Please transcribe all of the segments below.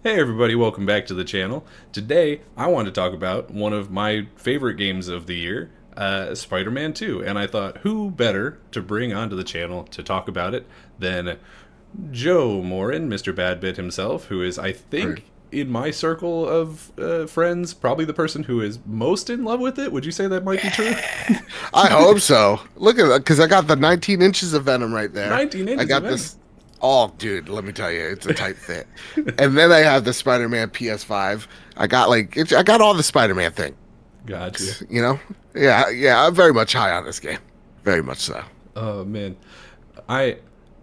Hey everybody, welcome back to the channel. Today, I want to talk about one of my favorite games of the year, Spider-Man 2. And I thought, who better to bring onto the channel to talk about it than Joe Morin, Mr. Badbit himself, who is, I Right. think, in my circle of friends, probably the person who is most in love with it. Would you say that might be true? I hope so. Look at that, because I got the 19 inches of Venom right there. 19 I inches of got Venom. this. Oh, dude, let me tell you, it's a tight fit. And then I have the Spider-Man PS5. I got all the Spider-Man things. Gotcha. You know? Yeah. I'm very much high on this game. Very much so. Oh man, I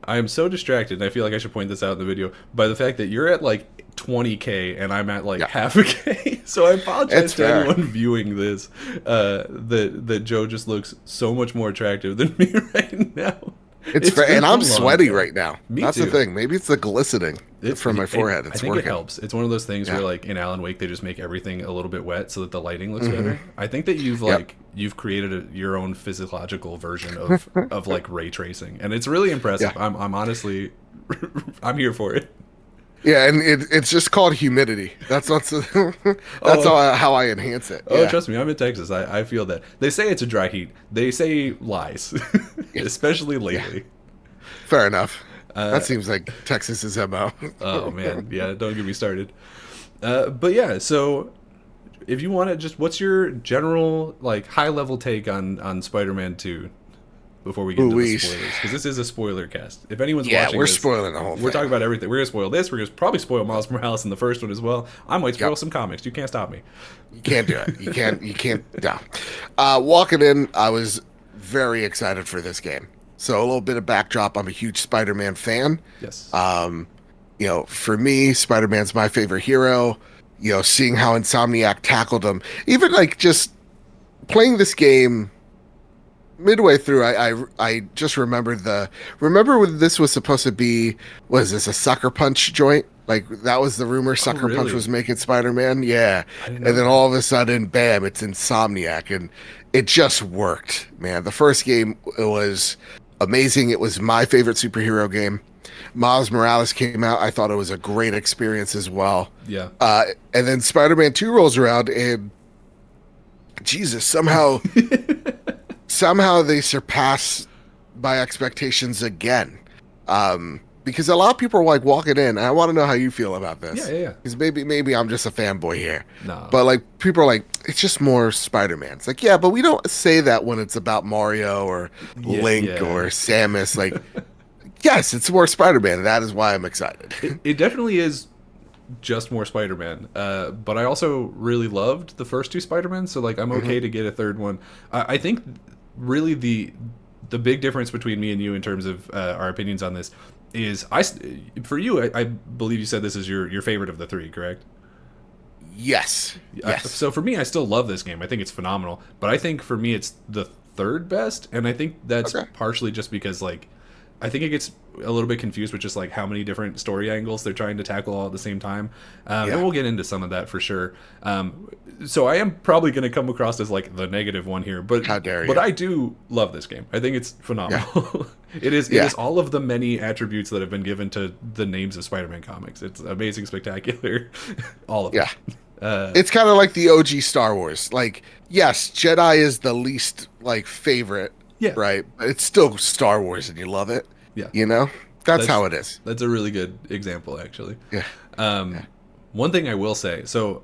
I am so distracted, and I feel like I should point this out in the video by the fact that you're at like 20K and I'm at like Yeah, half a K. So I apologize it's to fair. anyone viewing this. That Joe just looks so much more attractive than me right now. It's It's fair, been and a I'm long sweaty time. right now. Me That's the too. thing. Maybe it's the glistening from my forehead. I It's think it working. helps. It's one of those things where Yeah. like in Alan Wake they just make everything a little bit wet so that the lighting looks Hmm. better. I think that Yep. you've created your own physiological version of like ray tracing, and it's really Yeah. impressive. I'm honestly I'm here for it. Yeah, and it's just called humidity. That's what's that's Oh, how I enhance it. oh, Yeah. trust me, I'm in Texas. I feel that. They say it's a dry heat. They say lies, Yeah. especially Yeah. lately. Fair enough. Uh, That seems like Texas's MO. oh man, yeah, don't get me started. But yeah, so if you want to just, what's your general like high level take on Spider-Man 2 before we get into the Louise. spoilers? Because this is a spoiler cast. If anyone's Yeah, watching we're this, spoiling the whole we're talking thing. about everything. We're gonna spoil this. We're gonna probably spoil Miles Morales in the first one as well. I might spoil Yep. some comics. You can't stop me. You can't do it. You can't no. Walking in, I was very excited for this game. So a little bit of backdrop. I'm a huge Spider-Man fan. Yes. Um, for me, Spider-Man's my favorite hero. Seeing how Insomniac tackled him, even like just playing this game midway through, I just remember when this was supposed to be. Was this a Sucker Punch joint? Like that was the rumor. Oh, Sucker Punch really? was making Spider-Man. Yeah, I didn't and know then that. all of a sudden, bam! It's Insomniac, and it just worked, man. The first game, it was amazing. It was my favorite superhero game. Miles Morales came out. I thought it was a great experience as well. Yeah. And then Spider-Man 2 rolls around, and Jesus, somehow they surpass my expectations again. Because a lot of people are like walking in, and I want to know how you feel about Yeah. this. Yeah. Yeah. Because maybe I'm just a fanboy here, No. but like people are like, it's just more Spider-Man. It's like, yeah, but we don't say that when it's about Mario or Yeah. Link Yeah. or Samus. Like, yes, it's more Spider-Man. That is why I'm excited. It definitely is just more Spider-Man. But I also really loved the first two Spider-Man, so like I'm Hmm. okay to get a third one. I think really the big difference between me and you in terms of our opinions on this is for you I believe you said this is your favorite of the three, correct? Yes, yes. So for me, I still love this game. I think it's phenomenal, but I think for me it's the third best, and I think that's Okay. partially just because like I think it gets a little bit confused with just like how many different story angles they're trying to tackle all at the same time, and Yeah. we'll get into some of that for sure. So I am probably going to come across as like the negative one here, How dare but you? I do love this game. I think it's Yeah, phenomenal. It yeah. is all of the many attributes that have been given to the names of Spider-Man comics. It's amazing, spectacular, all of it. Yeah. It's kind of like the OG Star Wars. Like, yes, Jedi is the least like favorite, Yeah, right? But it's still Star Wars and you love it. yeah. You know? That's That's how it is. that's a really good example, actually. Yeah. Um, Yeah. one thing I will say, so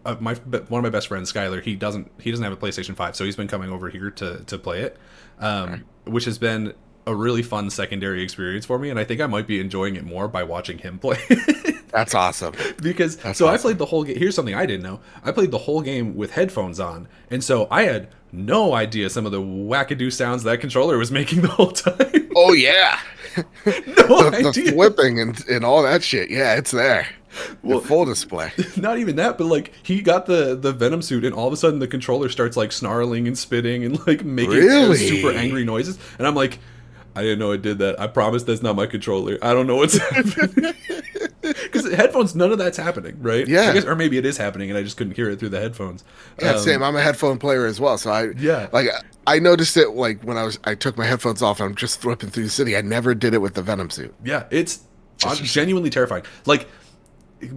one of my best friends, Skylar, he doesn't have a PlayStation 5, so he's been coming over here to play it, which has been a really fun secondary experience for me, and I think I might be enjoying it more by watching him play. That's awesome. Because That's so I awesome. played the whole game. Here's something I didn't know. I played the whole game with headphones on, and so I had no idea some of the wackadoo sounds that controller was making the whole time. Oh yeah. No The idea. flipping and all that shit. Yeah, it's there. The Well, full display. not even that, but like he got the Venom suit, and all of a sudden the controller starts like snarling and spitting and like making super Really? angry noises, and I'm like, I didn't know it did that. I promise that's not my controller. I don't know what's happening. Because headphones, none of that's happening, right? I Yeah. guess, or maybe it is happening, and I just couldn't hear it through the headphones. Yeah, same. I'm a headphone player as well, so Yeah, like I noticed it like when I took my headphones off and I'm just flipping through the city. I never did it with the Venom suit. yeah, it's Just genuinely terrifying. Like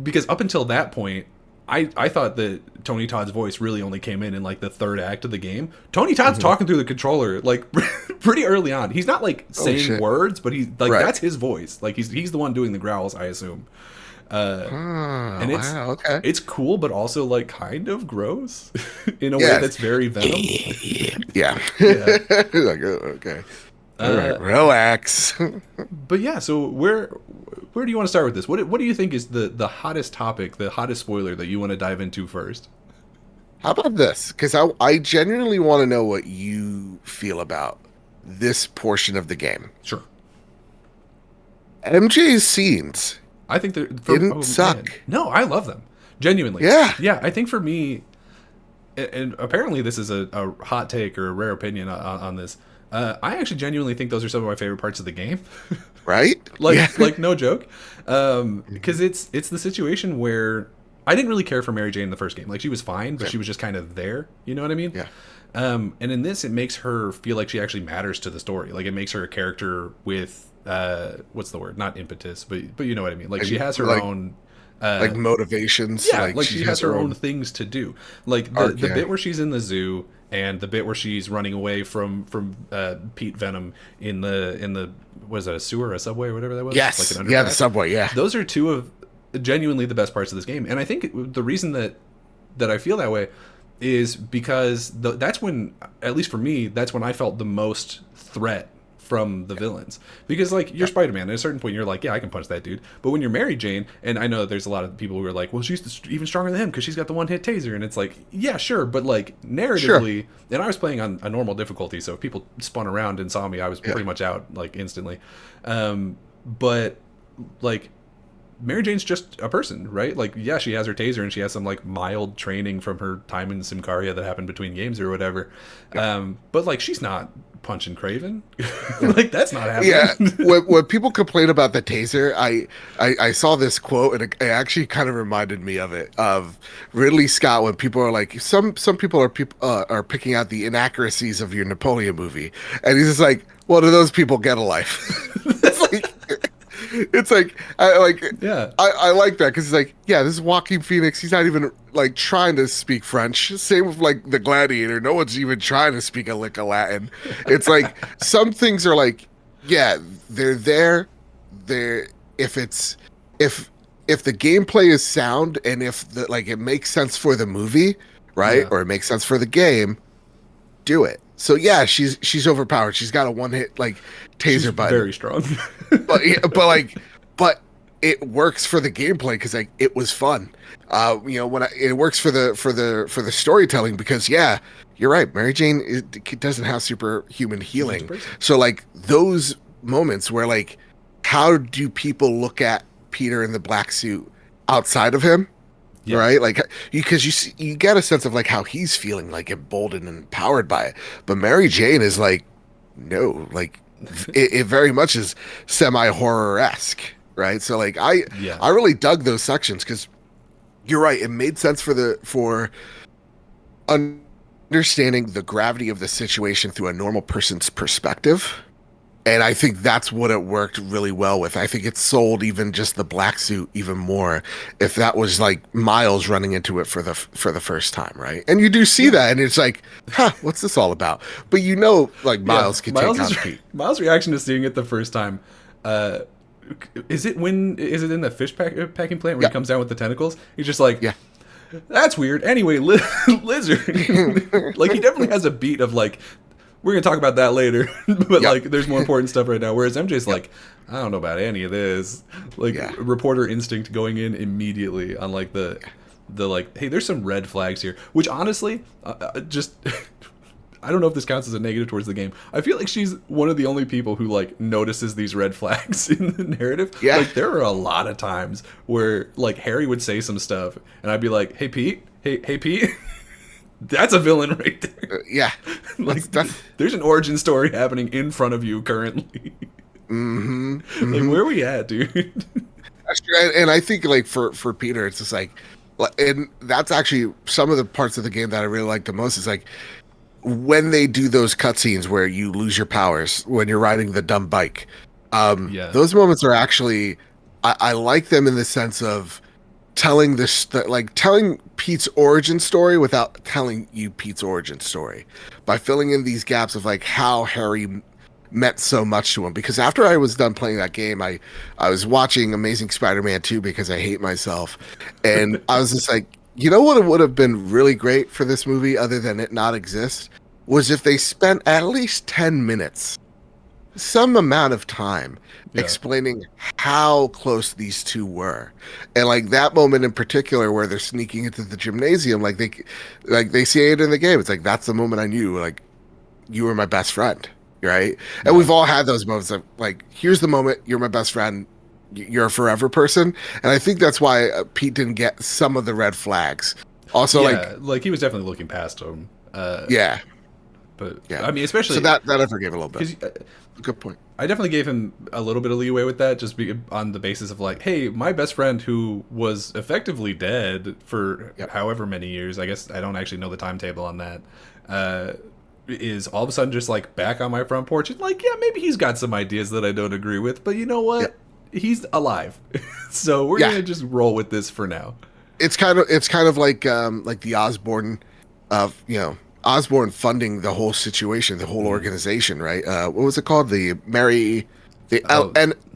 because up until that point, I thought that Tony Todd's voice really only came in like the third act of the game. Tony Todd's talking through the controller like pretty early on. He's not like saying words, but he's like that's his voice. Like he's the one doing the growls, I assume. And it's cool, but also like kind of gross in a way that's very Venom. Yeah. Like, okay. All right, relax. But yeah, so where do you want to start with this? What do you think is the hottest topic, the hottest spoiler that you want to dive into first? How about this? Because I genuinely want to know what you feel about this portion of the game. Sure. MJ's scenes. I think they didn't suck. Man. No, I love them. Genuinely. Yeah. I think for me, and apparently this is a hot take or a rare opinion on this. I actually genuinely think those are some of my favorite parts of the game. Right? Like no joke. Because it's the situation where I didn't really care for Mary Jane in the first game. Like she was fine, but she was just kind of there. You know what I mean? Yeah. And in this, it makes her feel like she actually matters to the story. Like it makes her a character with what's the word? Not impetus, but you know what I mean. Like she has her own. Like motivations. Yeah, like she has her own things to do. Like the bit where she's in the zoo and the bit where she's running away from Pete Venom in the was that a sewer, a subway, or whatever that was? Yes. Like the subway. Yeah. Those are two of genuinely the best parts of this game, and I think the reason that I feel that way is because that's when, at least for me, that's when I felt the most threat from the villains. Because like you're Spider-Man, at a certain point you're like, yeah, I can punch that dude. But when you're Mary Jane, and I know there's a lot of people who are like, well, she's even stronger than him because she's got the one-hit taser, and it's like, yeah, sure, but like narratively, and I was playing on a normal difficulty, so if people spun around and saw me, I was pretty much out like instantly. But like Mary Jane's just a person, right? Like, yeah, she has her taser and she has some like mild training from her time in Symkaria that happened between games or whatever. But like, she's not punching Kraven. Like, that's not happening. Yeah. When people complain about the taser, I saw this quote and it actually kind of reminded me of it, of Ridley Scott, when people are like, some people are picking out the inaccuracies of your Napoleon movie, and he's just like, well, do those people get a life? It's like I like that because it's like, yeah, this is Joaquin Phoenix. He's not even like trying to speak French. Same with like the Gladiator. No one's even trying to speak a lick of Latin. It's like some things are like, yeah, they're there. If the gameplay is sound and if it makes sense for the movie, right, or it makes sense for the game, do it. So yeah, she's overpowered. She's got a one-hit like taser button. Very strong. but it works for the gameplay because like it was fun. It works for the storytelling because yeah, you're right. Mary Jane doesn't have superhuman healing. So like those moments where like, how do people look at Peter in the black suit outside of him? Yeah. Right, like because you get a sense of like how he's feeling, like emboldened and empowered by it. But Mary Jane is like, no, like it very much is semi-horror-esque, right? So like I really dug those sections because you're right, it made sense for understanding the gravity of the situation through a normal person's perspective. And I think that's what it worked really well with. I think it sold even just the black suit even more if that was like Miles running into it for the first time, right? And you do see that, and it's like, huh, what's this all about? But like Miles can take on Pete. Miles' reaction to seeing it the first time, is it in the fish packing plant when he comes down with the tentacles? He's just like, yeah, that's weird. Anyway, lizard. Like he definitely has a beat of like, we're going to talk about that later, but like there's more important stuff right now. Whereas MJ's like, I don't know about any of this. Like reporter instinct going in immediately on like the like, hey, there's some red flags here, which honestly, just, I don't know if this counts as a negative towards the game. I feel like she's one of the only people who like notices these red flags in the narrative. Yeah. Like there are a lot of times where like Harry would say some stuff and I'd be like, hey Pete, hey Pete. That's a villain right there. Yeah. Like there's an origin story happening in front of you currently. Like where are we at, dude? That's true. And I think like for Peter, it's just like, and that's actually some of the parts of the game that I really like the most is like when they do those cutscenes where you lose your powers when you're riding the dumb bike. Those moments are actually, I like them in the sense of telling like telling Pete's origin story without telling you Pete's origin story, by filling in these gaps of like how Harry meant so much to him. Because after I was done playing that game, I was watching Amazing Spider-Man 2 because I hate myself, and I was just like, you know what, it would have been really great for this movie, other than it not exist, was if they spent at least 10 minutes, some amount of time, explaining how close these two were. And like that moment in particular where they're sneaking into the gymnasium, like they say it in the game, it's like, that's the moment I knew, like, you were my best friend, right? And we've all had those moments of like, here's the moment, you're my best friend, you're a forever person. And I think that's why Pete didn't get some of the red flags. Also, like he was definitely looking past him. Yeah. But yeah, I mean, especially so that I forgave a little bit. Good point. I definitely gave him a little bit of leeway with that, just on the basis of like, hey, my best friend who was effectively dead for however many years, I guess I don't actually know the timetable on that, is all of a sudden just like back on my front porch. And like, yeah, maybe he's got some ideas that I don't agree with, but you know what? He's alive, so we're gonna just roll with this for now. It's kind of like the Osborn of, you know, Osborn funding the whole situation, the whole organization, right? What was it called? The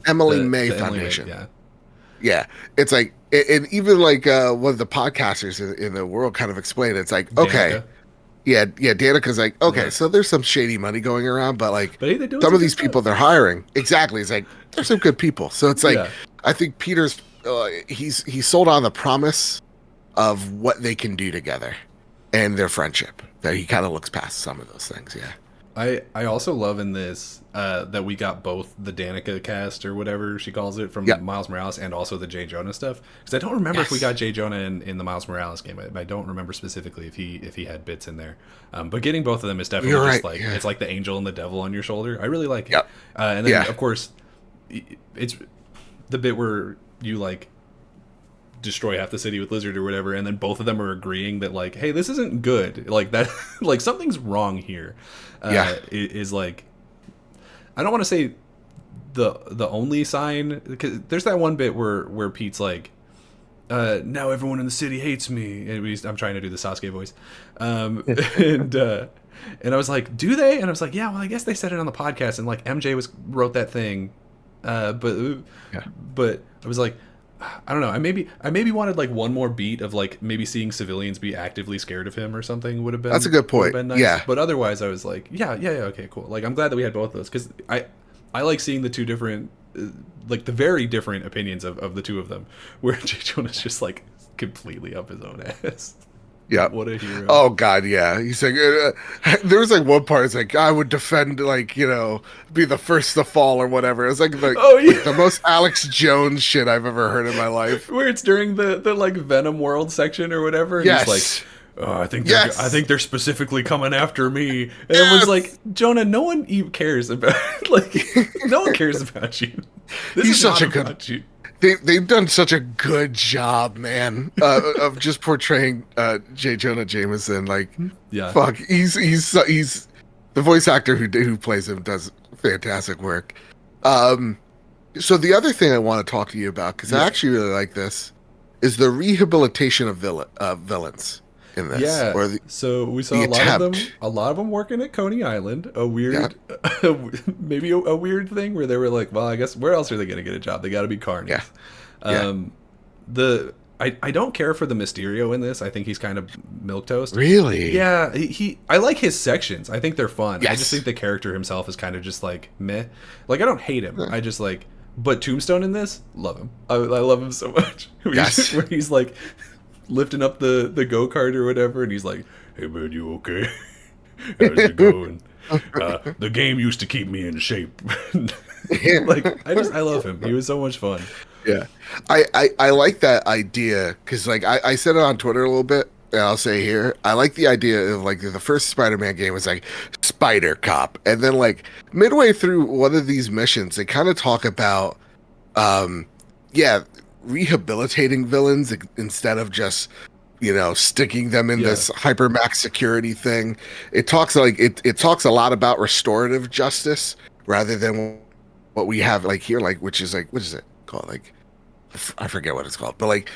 Emily May Foundation. Yeah. It's like, and even like one of the podcasters in the world kind of explained it. It's like, okay, Danica's like, okay, so there's some shady money going around, but like some of these people they're hiring, exactly. It's like there's some good people. So it's like, I think Peter's he's sold on the promise of what they can do together and their friendship, that he kind of looks past some of those things. I also love in this that we got both the Danica cast or whatever she calls it from Miles Morales, and also the J. Jonah stuff, because I don't remember if we got J. Jonah in the Miles Morales game. I don't remember specifically if he had bits in there, but getting both of them is definitely just like it's like the angel and the devil on your shoulder. I really like it. And then of course it's the bit where you like destroy half the city with Lizard or whatever, and then both of them are agreeing that like, hey, this isn't good, like that like something's wrong here. Is like, I don't want to say the only sign, because there's that one bit where Pete's like, now everyone in the city hates me, and I'm trying to do the Sasuke voice, and I was like, do they? And I was like, yeah, well, I guess they said it on the podcast, and like MJ wrote that thing, but I was like, I don't know. I maybe wanted like one more beat of like maybe seeing civilians be actively scared of him or something would have been. That's a good point. Nice. Yeah. But otherwise, I was like, yeah, okay, cool. Like, I'm glad that we had both of those, because I like seeing the two different, like the very different opinions of the two of them, where J. Jonah's just like completely up his own ass. Yeah. What a hero. Oh God, yeah. He's like, there was like one part. It's like, I would defend, like, you know, be the first to fall or whatever. It's like the most Alex Jones shit I've ever heard in my life. Where it's during the like Venom World section or whatever. And he's like, oh, I think they're specifically coming after me. And everyone's like, Jonah, no one even cares about like no one cares about you. He's such a good. You. They've done such a good job, man, of just portraying J. Jonah Jameson. Like, fuck, he's the voice actor who plays him does fantastic work. So the other thing I want to talk to you about, because I actually really like this, is the rehabilitation of villains in this. Yeah. So we saw a lot of them working at Coney Island. A weird, maybe a weird thing where they were like, well, I guess where else are they going to get a job? They got to be carnies. I don't care for the Mysterio in this. I think he's kind of milquetoast. Really? Yeah. I like his sections. I think they're fun. Yes. I just think the character himself is kind of just like meh. Like, I don't hate him. I just like, but Tombstone in this, love him. I love him so much. Where he's like lifting up the go-kart or whatever, and he's like, hey man, you okay? How's it going? The game used to keep me in shape. Like, I love him. He was so much fun. Yeah. I like that idea, because like I said it on Twitter a little bit, and I'll say here, I like the idea of like the first Spider-Man game was like Spider Cop, and then like midway through one of these missions they kind of talk about rehabilitating villains instead of just, you know, sticking them in this hypermax security thing. It talks like it talks a lot about restorative justice rather than what we have like here, like, which is like, what is it called, like I forget what it's called, but like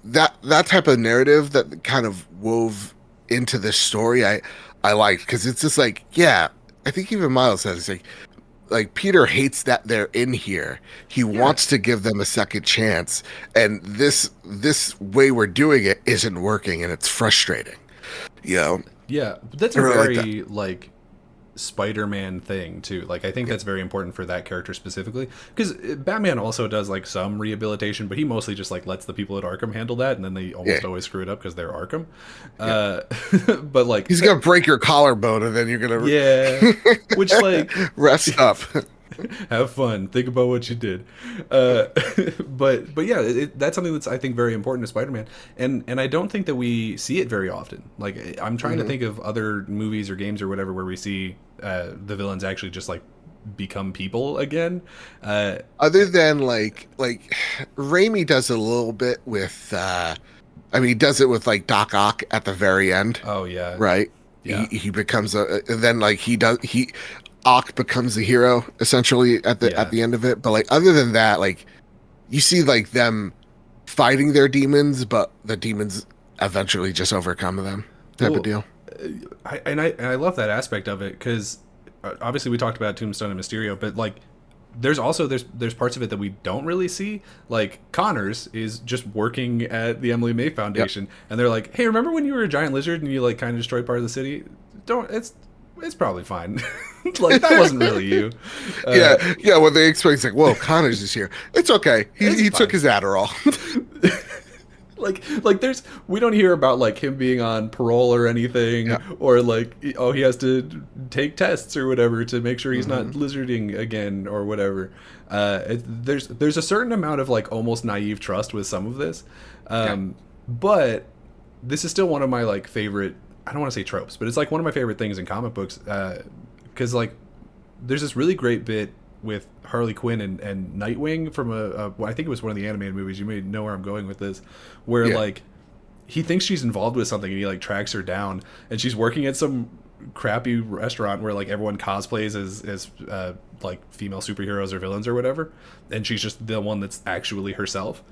that type of narrative that kind of wove into this story, I liked because it's just like, yeah, I think even Miles says it's like Peter hates that they're in here. He Yeah. wants to give them a second chance, and this way we're doing it isn't working, and it's frustrating. You know, Yeah, but that's I a really like that. very like Spider-Man thing too. Like I think that's very important for that character specifically because Batman also does like some rehabilitation, but he mostly just like lets the people at Arkham handle that, and then they Yeah, almost always screw it up because they're Arkham. yeah. Uh, but like, He's gonna break your collarbone, and then you're gonna yeah, which like rest up. have fun, think about what you did. But yeah, that's something that's I think very important to Spider-Man, and I don't think that we see it very often. Like I'm trying to Mhm. think of other movies or games or whatever where we see the villains actually just like become people again. Other than like Raimi does a little bit with I mean he does it with like Doc Ock at the very end, Oh yeah, right? yeah, He becomes a and then like he Ock becomes the hero essentially at yeah. the end of it. But like other than that, like you see like them fighting their demons, but the demons eventually just overcome them type of Well, deal. I love that aspect of it because obviously we talked about Tombstone and Mysterio, but like there's also there's parts of it that we don't really see. Like Connors is just working at the Emily May Yep. Foundation, and they're like, "Hey, remember when you were a giant lizard and you like kind of destroyed part of the city? Don't it's probably fine. Like that wasn't really you. Uh, Yeah, when they explain, it's like, whoa, Connors is here. It's okay. it's He took fine. his Adderall. Like there's we don't hear about like him being on parole or anything, Yeah. or like oh he has to take tests or whatever to make sure he's not Hmm. lizarding again or whatever. There's a certain amount of like almost naive trust with some of this, Yeah. but this is still one of my like favorite, I don't want to say tropes, but it's like one of my favorite things in comic books because like there's this really great bit with Harley Quinn and Nightwing from well, I think it was one of the animated movies. You may know where I'm going with this, where Yeah. like he thinks she's involved with something and he like tracks her down and she's working at some crappy restaurant where like everyone cosplays as like female superheroes or villains or whatever, and she's just the one that's actually herself.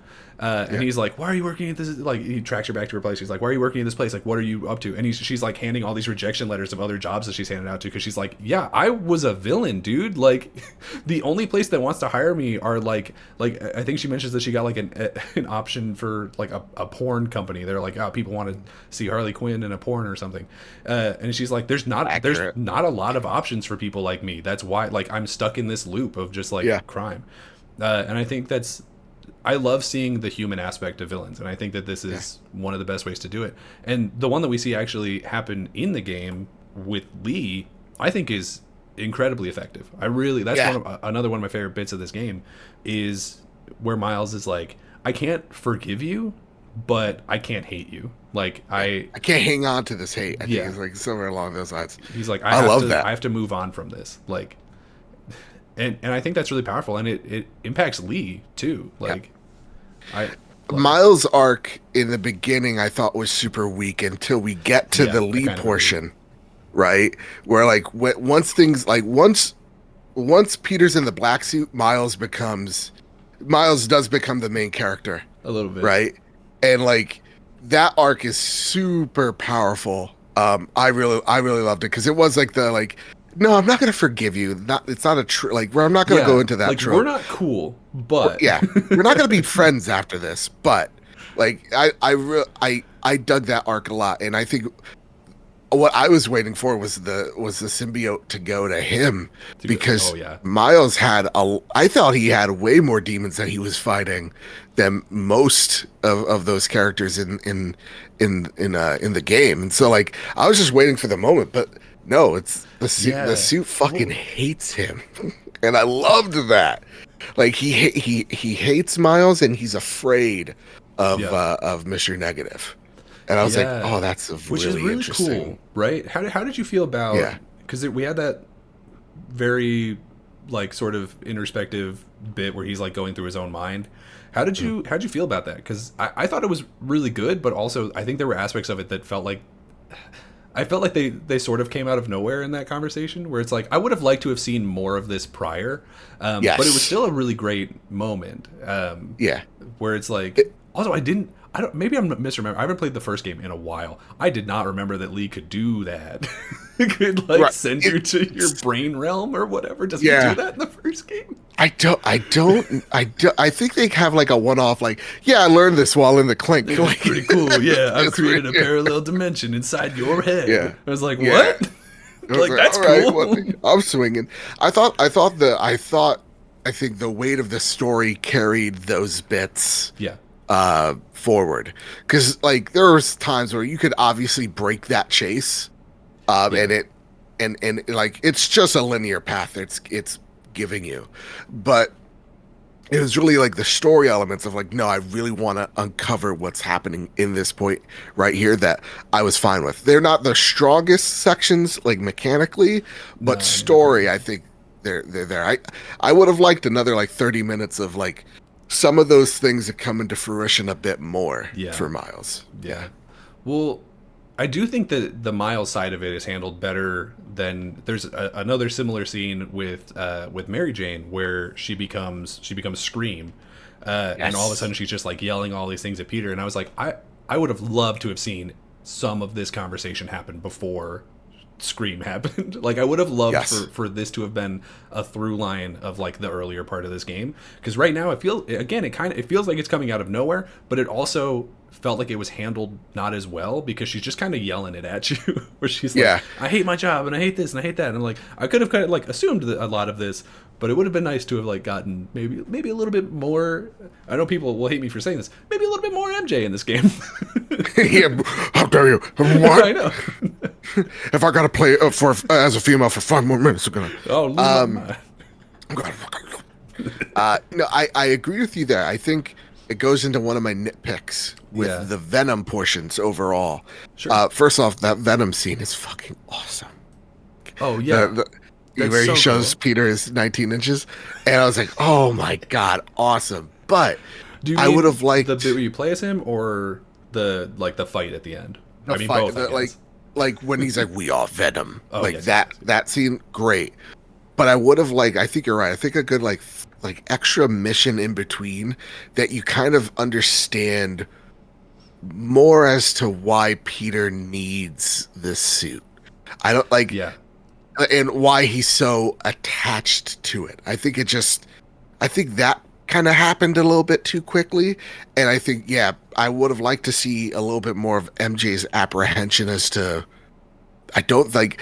And Yeah. he's like, "Why are you working at this?" Like he tracks her back to her place. He's like, "Why are you working at this place? Like, what are you up to?" And she's like handing all these rejection letters of other jobs that she's handed out to because she's like, "Yeah, I was a villain, dude. Like, the only place that wants to hire me are like I think she mentions that she got like an option for like a porn company. They're like, oh, people want to see Harley Quinn in a porn or something." And she's like, there's Accurate. not a lot of options for people like me. That's why like I'm stuck in this loop of just like Yeah. crime. And I think that's I love seeing the human aspect of villains, and I think that this Yeah. is one of the best ways to do it. And the one that we see actually happen in the game with Lee, I think is incredibly effective. I really that's Yeah. one of, another one of my favorite bits of this game is where Miles is like, I can't forgive you, but I can't hate you. Like I can't hang on to this hate. I think yeah, it's like somewhere along those lines. he's like I love that. I have to move on from this. Like and I think that's really powerful, and it impacts Lee too. Yeah. Like I love it. Miles' arc in the beginning I thought was super weak until we get to Yeah, the I lead kind of agree. portion, right? Where like once things like once Peter's in the black suit, Miles does become the main character, A little bit. right? And like that arc is super powerful. I really loved it because it was like the like no, I'm not gonna forgive you. Not it's not a like where I'm not gonna go into that like trope. we're not cool, but Yeah, we're not gonna be friends after this, but like I dug that arc a lot, and I think what I was waiting for was the symbiote to go to him To go- because oh, yeah. Miles had I thought he had way more demons that he was fighting than most of those characters in the game, and so like I was just waiting for the moment, but no, it's Yeah. the suit fucking Well- hates him, and I loved that. Like he hates Miles and he's afraid Yeah. of Mr. Negative. And I was like, Yeah. oh, that's a which really is really interesting. cool, right? How did you feel about? Yeah. Because we had that very like sort of introspective bit where he's like going through his own mind. How'd you feel about that? Because I thought it was really good, but also I think there were aspects of it that felt like I felt like they sort of came out of nowhere in that conversation, where it's like I would have liked to have seen more of this prior, but it was Yes. still a really great moment. Yeah. Where it's like, It- also I don't, maybe I'm misremembering. I haven't played the first game in a while. I did not remember that Lee could do that. It could like Right. send you to your brain realm or whatever. Does he Yeah. do that in the first game? I think they have like a one-off, like, yeah, I learned this while in the clink. Like, Pretty cool. Yeah, I've it's created a weird. parallel dimension inside your head. Yeah. I was like, Yeah. what? I was Like that's all right, cool. what- I'm swinging. I think the weight of the story carried those bits Yeah. forward, because like there was times where you could obviously break that chase, and it and like it's just a linear path it's giving you, but it was really like the story elements of like, no, I really want to uncover what's happening in this point right here that I was fine with. They're not the strongest sections like mechanically, but No, story, I think they're there. I would have liked another like 30 minutes of like some of those things that come into fruition a bit more Yeah. for Miles. Yeah. Well, I do think that the Miles side of it is handled better than there's another similar scene with Mary Jane where she becomes Scream, and all of a Yes. sudden she's just like yelling all these things at Peter, and I was like, I would have loved to have seen some of this conversation happen before Scream happened. Like I would have loved Yes. for this to have been a through line of like the earlier part of this game, because right now it feels, again, it feels like it's coming out of nowhere, but it also felt like it was handled not as well because she's just kind of yelling it at you where she's like, Yeah. I hate my job and I hate this and I hate that, and I'm like, I could have kind of like assumed a lot of this, but it would have been nice to have like gotten maybe a little bit more. I know people will hate me for saying this, maybe a little bit more MJ in this game. Yeah, how dare you? What? I know. If I gotta play for as a female for 5 more minutes, I'm gonna. Oh, lose my mind. I'm gonna fucking. No, I agree with you there. I think it goes into one of my nitpicks with Yeah. the Venom portions overall. Sure. First off, that Venom scene is fucking awesome. Oh yeah. That's Where so he shows cool. Peter is 19 inches, and I was like, oh my god, awesome. But Do you I mean would have liked the bit where you play as him, or the fight at the end? the I mean fight, both. I like guess. like when he's like, we are Venom, Oh, like yes, that scene, great. But I would have like, I think you're right. I think a good like extra mission in between that you kind of understand more as to why Peter needs this suit. I don't like, Yeah. and why he's so attached to it. I think that kind of happened a little bit too quickly, and I think, yeah, I would have liked to see a little bit more of MJ's apprehension as to, I don't like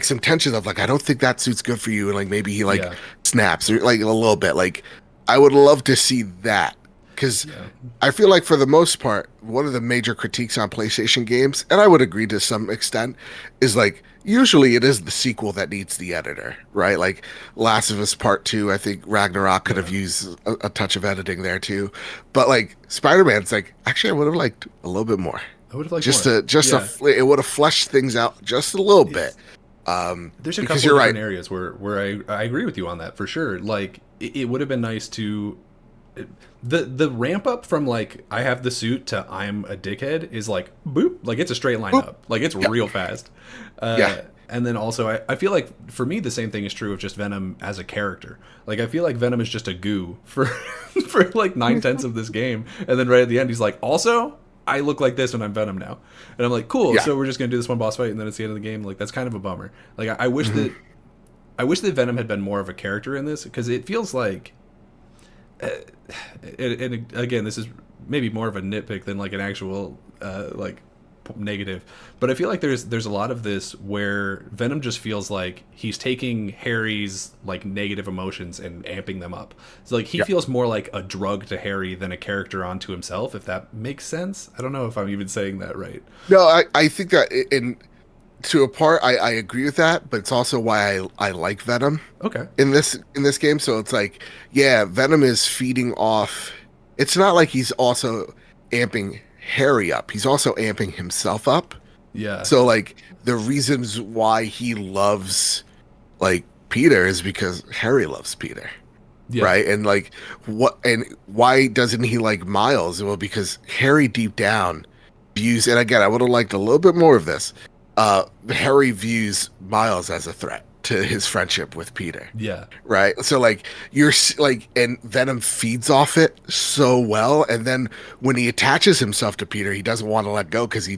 some tension of like, I don't think that suit's good for you, and like maybe he like Yeah. snaps or like a little bit. Like I would love to see that, because Yeah. I feel like for the most part, one of the major critiques on PlayStation games, and I would agree to some extent, is like usually it is the sequel that needs the editor, right? Like Last of Us Part 2, I think Ragnarok could have used a touch of editing there too. But like Spider-Man's like, actually I would have liked a little bit more. I would have liked Just more. Yeah. it would have fleshed things out just a little bit. There's a Because couple you're of different right. areas where I agree with you on that for sure. Like it would have been nice to the ramp up from like I have the suit to I'm a dickhead is like boop, like it's a straight line Boop. up, like it's real fast. Yeah. And then also I feel like for me the same thing is true of just Venom as a character. Like I feel like Venom is just a goo for for like 9/10 of this game, and then right at the end he's like, also I look like this when I'm Venom now, and I'm like, cool. Yeah. So we're just gonna do this one boss fight, and then it's the end of the game. Like that's kind of a bummer. Like I wish Mm-hmm. that I wish that Venom had been more of a character in this, because it feels like, and again, this is maybe more of a nitpick than like an actual like negative, but I feel like there's a lot of this where Venom just feels like he's taking Harry's like negative emotions and amping them up. So like he Yeah. feels more like a drug to Harry than a character onto himself, if that makes sense. I don't know if I'm even saying that right. No, I think that in to a part I agree with that, but it's also why I like Venom Okay. in this game. So it's like, yeah, Venom is feeding off. It's not like he's also amping Harry up. He's also amping himself up. Yeah. So like the reasons why he loves like Peter is because Harry loves Peter. Yeah. Right? And like why doesn't he like Miles? Well, because Harry deep down views, and again, I would have liked a little bit more of this. Harry views Miles as a threat to his friendship with Peter. Yeah. Right. So like like, and Venom feeds off it so well. And then when he attaches himself to Peter, he doesn't want to let go because he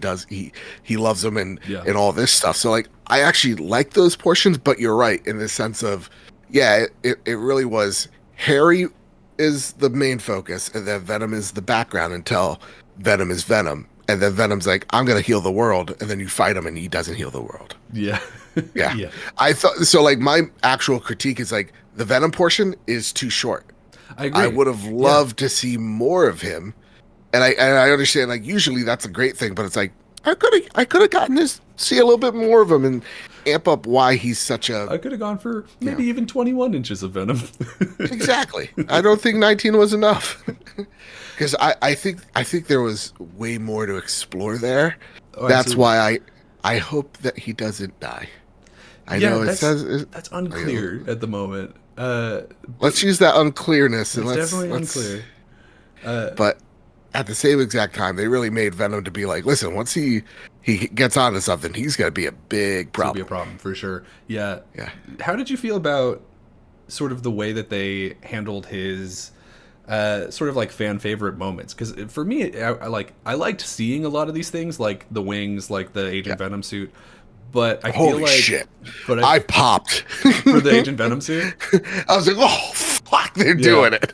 loves him Yeah. and all this stuff. So like, I actually like those portions, but you're right in the sense of, yeah, it really was Harry is the main focus, and then Venom is the background until Venom is Venom. And then Venom's like, I'm going to heal the world. And then you fight him and he doesn't heal the world. Yeah. Yeah. Yeah. I thought so. Like, my actual critique is like the Venom portion is too short. I agree. I would have loved to see more of him. And I understand, like, usually that's a great thing, but it's like, I could have gotten this, see a little bit more of him and amp up why he's such I a. could have gone for maybe even 21 inches of Venom. Exactly. I don't think 19 was enough. Because I think there was way more to explore there. Oh, That's absolutely. why I hope that he doesn't die. I know it says that's unclear at the moment. let's use that unclearness and It's let's definitely let's unclear. but at the same exact time they really made Venom to be like, listen, once he gets onto something, he's gonna be a big It's gonna be problem. a problem for sure. Yeah. Yeah. How did you feel about sort of the way that they handled his sort of like fan favorite moments? Because for me, I liked seeing a lot of these things, like the wings, like the Agent Venom suit. But I feel Holy like, shit. but I popped. for the Agent Venom suit, I was like, oh fuck, they're doing it.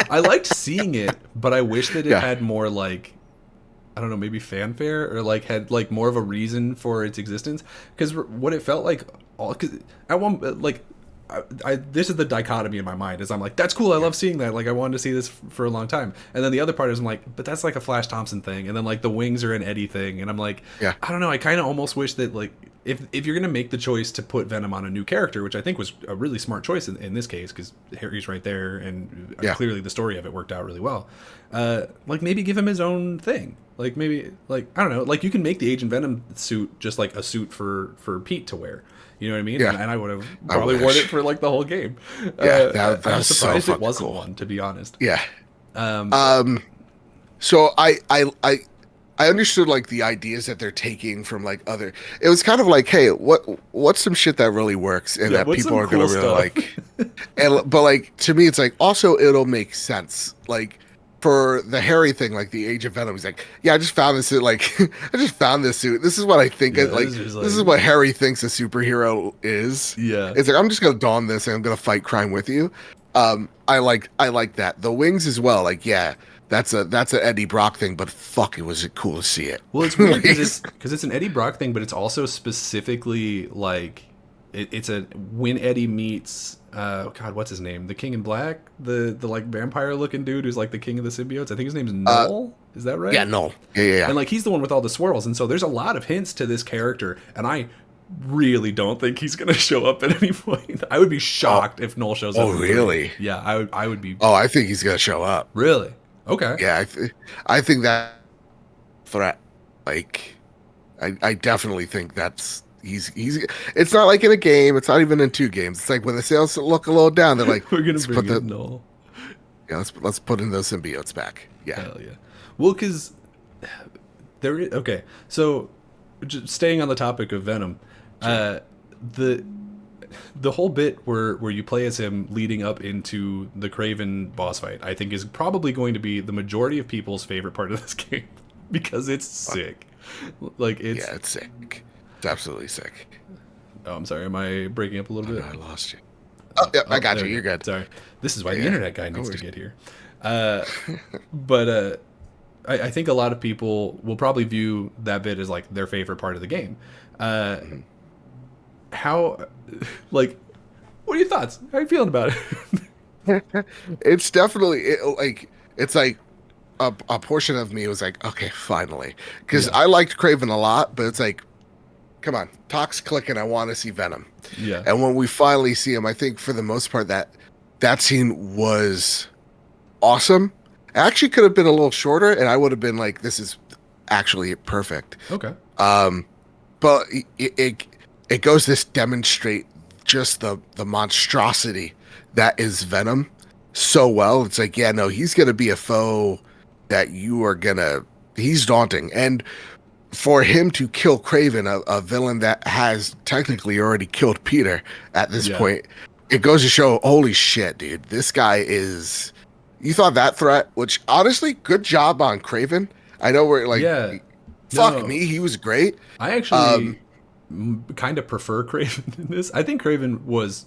I liked seeing it, but I wish that it Yeah. had more like, I don't know, maybe fanfare or like had like more of a reason for its existence. Because what it felt like, because at one like, this is the dichotomy in my mind is I'm like, that's cool, I love seeing that, like I wanted to see this for a long time. And then the other part is I'm like, but that's like a Flash Thompson thing, and then like the wings are an Eddie thing, and I'm like, Yeah. I don't know, I kind of almost wish that like if you're gonna make the choice to put Venom on a new character, which I think was a really smart choice in this case because Harry's right there and Yeah. clearly the story of it worked out really well, like maybe give him his own thing, like maybe like I don't know, like you can make the Agent Venom suit just like a suit for Pete to wear. You know what I mean? Yeah. And I would have probably worn wish. it for like the whole game. Yeah, that I'm was so surprised it fucking wasn't cool. one, to be honest. Yeah. Um, So I understood like the ideas that they're taking from like other. It was kind of like, hey, what's some shit that really works and Yeah, that what's people some are gonna cool really stuff? like. And but like to me, it's like also it'll make sense. Like for the Harry thing, like the Age of Venom, he's like, yeah, I just found this suit. Like I just found this suit. This is what I think. Yeah, Like this is this is like- what Harry thinks a superhero is. Yeah. It's like I'm just gonna don this and I'm gonna fight crime with you. I like that. The wings as well. Like yeah. That's an Eddie Brock thing, but fuck, it was cool to see it. Well, it's weird because it's an Eddie Brock thing, but it's also specifically like it's a when Eddie meets God, what's his name? The King in Black, the like vampire looking dude who's like the king of the symbiotes. I think his name's Null. Is that right? Yeah, no, yeah. And like he's the one with all the swirls, and so there's a lot of hints to this character, and I really don't think he's gonna show up at any point. I would be shocked if Null shows up. Oh, in really? 3. Yeah, I would be. Oh, I think he's gonna show up. Really? Okay. Yeah, I think that threat. Like, I definitely think that's he's. It's not like in a game. It's not even in 2 games. It's like when the sales look a little down, they're like, We're gonna let's bring put the in Null. yeah, let's put in those symbiotes back. Yeah, Hell yeah. Well, because there. Okay, so just staying on the topic of Venom, the whole bit where you play as him leading up into the Craven boss fight, I think is probably going to be the majority of people's favorite part of this game because it's sick. Like it's. yeah, it's sick. It's absolutely sick. Oh, I'm sorry. Am I breaking up a little bit? I lost you. Oh, yeah, I got there you. we You're go. good. Sorry. This is why the Yeah, internet guy no needs to worries. get here. But I think a lot of people will probably view that bit as like their favorite part of the game. How, like, what are your thoughts? How are you feeling about it? It's definitely it's like a portion of me was like, okay, finally, because Yeah. I liked Craven a lot, but it's like, come on, talk's clicking. I want to see Venom, Yeah. and when we finally see him, I think for the most part that scene was awesome. It actually could have been a little shorter, and I would have been like, this is actually perfect. Okay. But it goes to demonstrate just the monstrosity that is Venom so well. It's like, yeah, no, he's gonna be a foe that you are gonna. He's daunting, and for him to kill Craven, a villain that has technically already killed Peter at this Yeah. point, it goes to show, holy shit, dude, this guy is. You thought that threat, which honestly, good job on Craven. I know we're like, Yeah. fuck No. me, he was great. I actually kind of prefer Craven in this. I think Craven was.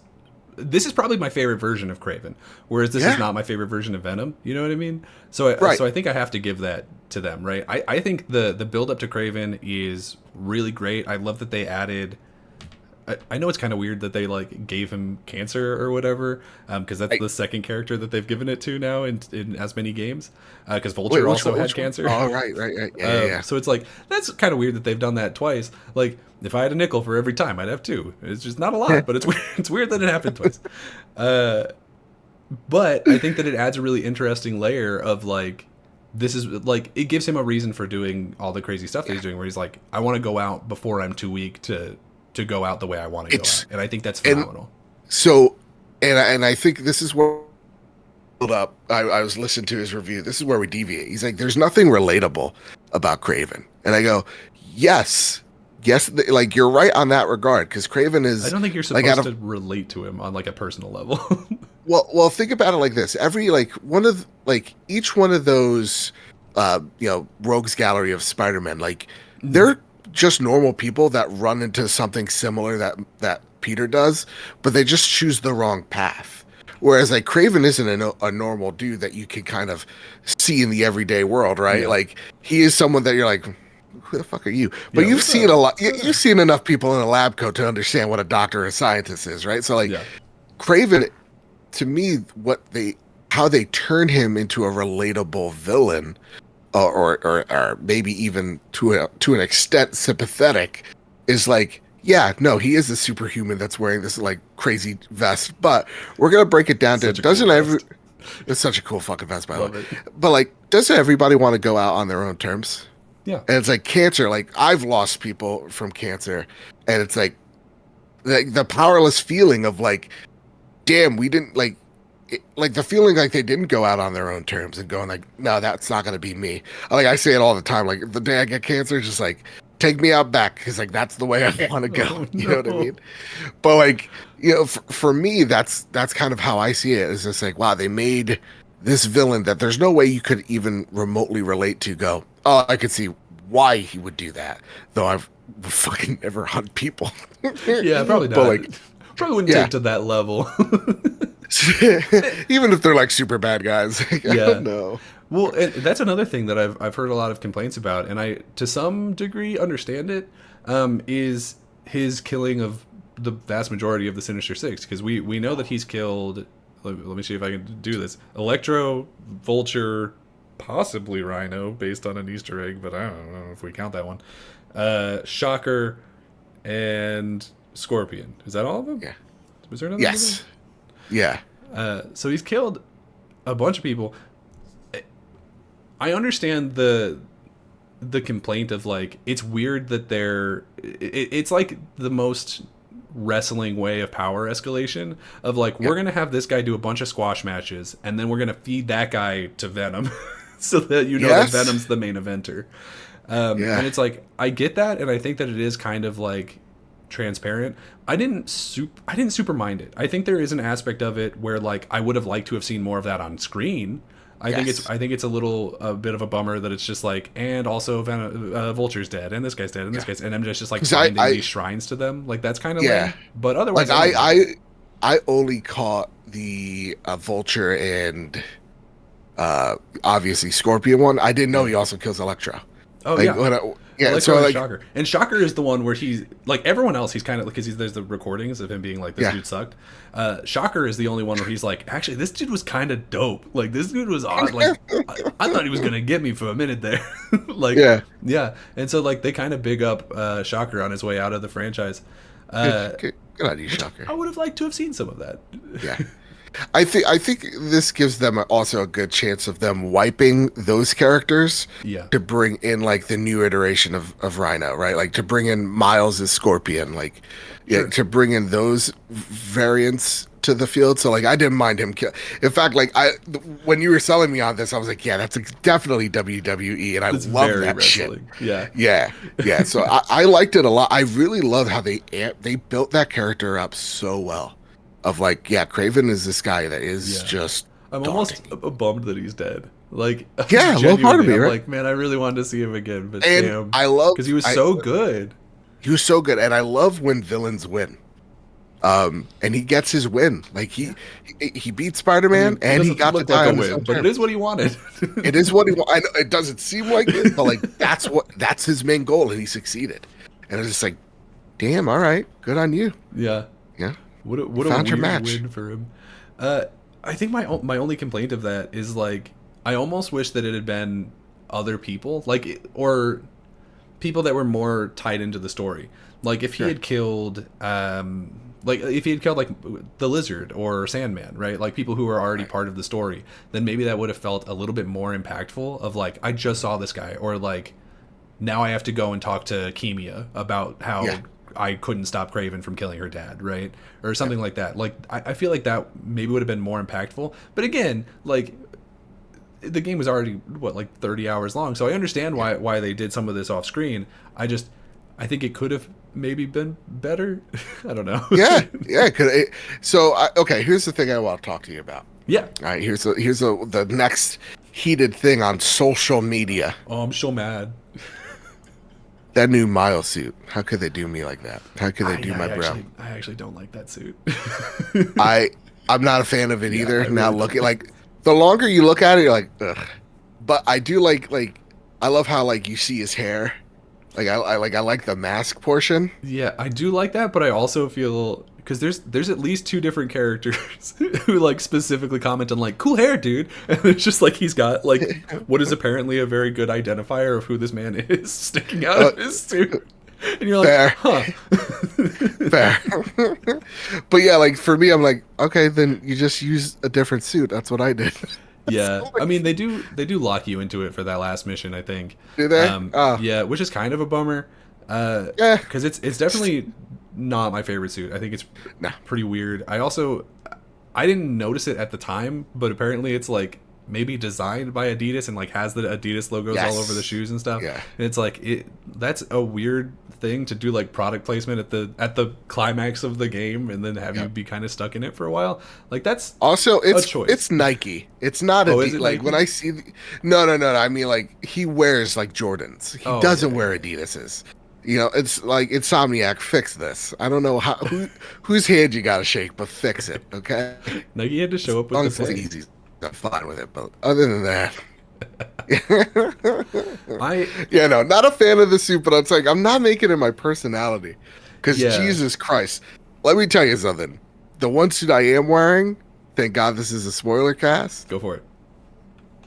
This is probably my favorite version of Craven, whereas this Yeah. is not my favorite version of Venom. You know what I mean? So, Right. so I think I have to give that to them, right? I think the build up to Craven is really great. I love that they added. I know it's kind of weird that they like gave him cancer or whatever, because that's the second character that they've given it to now in as many games. Because Vulture Wait, also which had one? cancer. Oh, right. Yeah. So it's like that's kind of weird that they've done that twice. Like if I had a nickel for every time, I'd have two. It's just not a lot, but it's weird. It's weird that it happened twice. But I think that it adds a really interesting layer of like this is like it gives him a reason for doing all the crazy stuff that he's doing. Where he's like, I want to go out before I'm too weak to go out the way I want to go out, and I think that's phenomenal. So, and I think this is where up. I was listening to his review. This is where we deviate. He's like, "There's nothing relatable about Craven," and I go, "Yes, like you're right on that regard because Craven is." I don't think you're supposed to relate to him on like a personal level. Well, think about it like this. Every each one of those, rogues gallery of Spider-Man, like they're just normal people that run into something similar that Peter does, but they just choose the wrong path. Whereas like Craven isn't a normal dude that you can kind of see in the everyday world, right? Yeah. Like he is someone that you're like, who the fuck are you? But Yeah, you've seen a lot. You've seen enough people in a lab coat to understand what a doctor or a scientist is, right? So like Craven, to me, how they turn him into a relatable villain, or maybe even to an extent sympathetic, is like, yeah, no, he is a superhuman that's wearing this like crazy vest, but we're gonna break it down to it's such a cool fucking vest, by the way. But like, doesn't everybody want to go out on their own terms? Yeah. And it's like cancer. Like I've lost people from cancer, and it's like the powerless feeling of like, damn, we didn't like the feeling like they didn't go out on their own terms and going like, no, that's not going to be me. Like I say it all the time. Like the day I get cancer, just like take me out back because like that's the way I want to go. Oh, you know what I mean? But like for me, that's kind of how I see it. It's just like, wow, they made this villain that there's no way you could even remotely relate to. Go, oh, I could see why he would do that, though I've fucking never hunted people. Yeah, probably not. But like, probably wouldn't take to that level. Even if they're like super bad guys. I don't know. Well, and that's another thing that I've heard a lot of complaints about, and I to some degree understand it. Is his killing of the vast majority of the Sinister Six, because we know that he's killed. Let me see if I can do this. Electro, Vulture, possibly Rhino, based on an Easter egg, but I don't know if we count that one. Shocker, and Scorpion. Is that all of them? Yeah. Was there another? Yes. Yeah. So he's killed a bunch of people. I understand the complaint of like it's weird that it's like the most wrestling way of power escalation of like we're gonna have this guy do a bunch of squash matches and then we're gonna feed that guy to Venom so that that Venom's the main eventer. And it's like I get that, and I think that it is kind of like transparent. I didn't super mind it. I think there is an aspect of it where like I would have liked to have seen more of that on screen. I think it's a bit of a bummer that it's just like, and also Vulture's dead, and this guy's dead, and this guy's, and I'm just like finding these shrines to them. Like that's kind of lame. But otherwise, like I only caught the Vulture and obviously Scorpion one. I didn't know he also kills Electro. Oh like, yeah. So like Shocker, and Shocker is the one where he's like everyone else. He's kind of because there's the recordings of him being like this dude sucked. Shocker is the only one where he's like, actually, this dude was kind of dope. Like this dude was odd. Like I thought he was gonna get me for a minute there. Like yeah. And so like they kind of big up Shocker on his way out of the franchise. Good on you, Shocker. I would have liked to have seen some of that. Yeah. I think this gives them also a good chance of them wiping those characters Yeah, to bring in like the new iteration of Rhino, right? Like to bring in Miles as Scorpion, like yeah, sure. to bring in those variants to the field. So like I didn't mind him kill. In fact, like when you were selling me on this, I was like, yeah, that's definitely WWE, and I It's love very that shit. wrestling. Yeah. Yeah, yeah. So I liked it a lot. I really love how they built that character up so well. Of like, yeah, Craven is this guy that is Yeah. just I'm almost daunting. bummed that he's dead. Like, Yeah, a little part of genuinely, me, I'm right? like, man, I really wanted to see him again, but And damn, I love, because he was I so good. he was so good, and I love when villains win. And he gets his win. Like Yeah. he beat I Spider-Man, mean, it and he doesn't got to look like die a on his win, own but it terms. is what he wanted. It is what he. I know it doesn't seem like it, but like that's his main goal, and he succeeded. And it's just like, damn, all right, good on you. Yeah. Yeah, What a found your weird match. win for him. I think my only complaint of that is like I almost wish that it had been other people or people that were more tied into the story. Like if he Sure. had killed like if he had killed like the Lizard or Sandman, right? Like people who were already Right. part of the story, then maybe that would have felt a little bit more impactful of like I just saw this guy or like now I have to go and talk to Kemia about how Yeah. I couldn't stop Craven from killing her dad, right? Or something like that. Like I feel like that maybe would have been more impactful. But again, like the game was already what like 30 hours long, so I understand why they did some of this off screen. I think it could have maybe been better. I don't know. Yeah, yeah. Okay, here's the thing I want to talk to you about. Yeah. All right, the next heated thing on social media. Oh, I'm so mad. That new Miles suit. How could they do me like that? How could they do my bro? I actually don't like that suit. I I'm not a fan of it Yeah, either. I Now really look don't. at like the longer you look at it, you're like, ugh. But I do like I love how like you see his hair. Like I like the mask portion. Yeah, I do like that, but I also feel because there's at least two different characters who like specifically comment on like cool hair, dude, and it's just like he's got like what is apparently a very good identifier of who this man is sticking out of his suit, and you're like, Fair. huh? Fair. But yeah, like for me, I'm like, okay, then you just use a different suit. That's what I did. Yeah, I mean they do lock you into it for that last mission, I think. Do they? Oh, Yeah, which is kind of a bummer, yeah. because it's definitely not my favorite suit. I think it's Nah. pretty weird. I didn't notice it at the time, but apparently it's like maybe designed by Adidas and like has the Adidas logos all over the Yes. shoes and stuff. Yeah. And it's like that's a weird thing to do like product placement at the climax of the game and then have you Yep. be kind of stuck in it for a while. Like that's Also, it's choice. it's Nike. It's not Oh, is it Like Nike? when I see, no. I mean, like he wears like Jordans. He Oh, doesn't yeah, wear Adidas's. You know, it's like Insomniac. Fix this. I don't know whose hand you got to shake, but fix it, okay? Nike had to show up As long with as the it's pay. easy, I'm fine with it. But other than that, I yeah, no, not a fan of the suit. But it's like I'm not making it my personality. Because Yeah. Jesus Christ, let me tell you something. The one suit I am wearing, thank God this is a spoiler cast. go for it.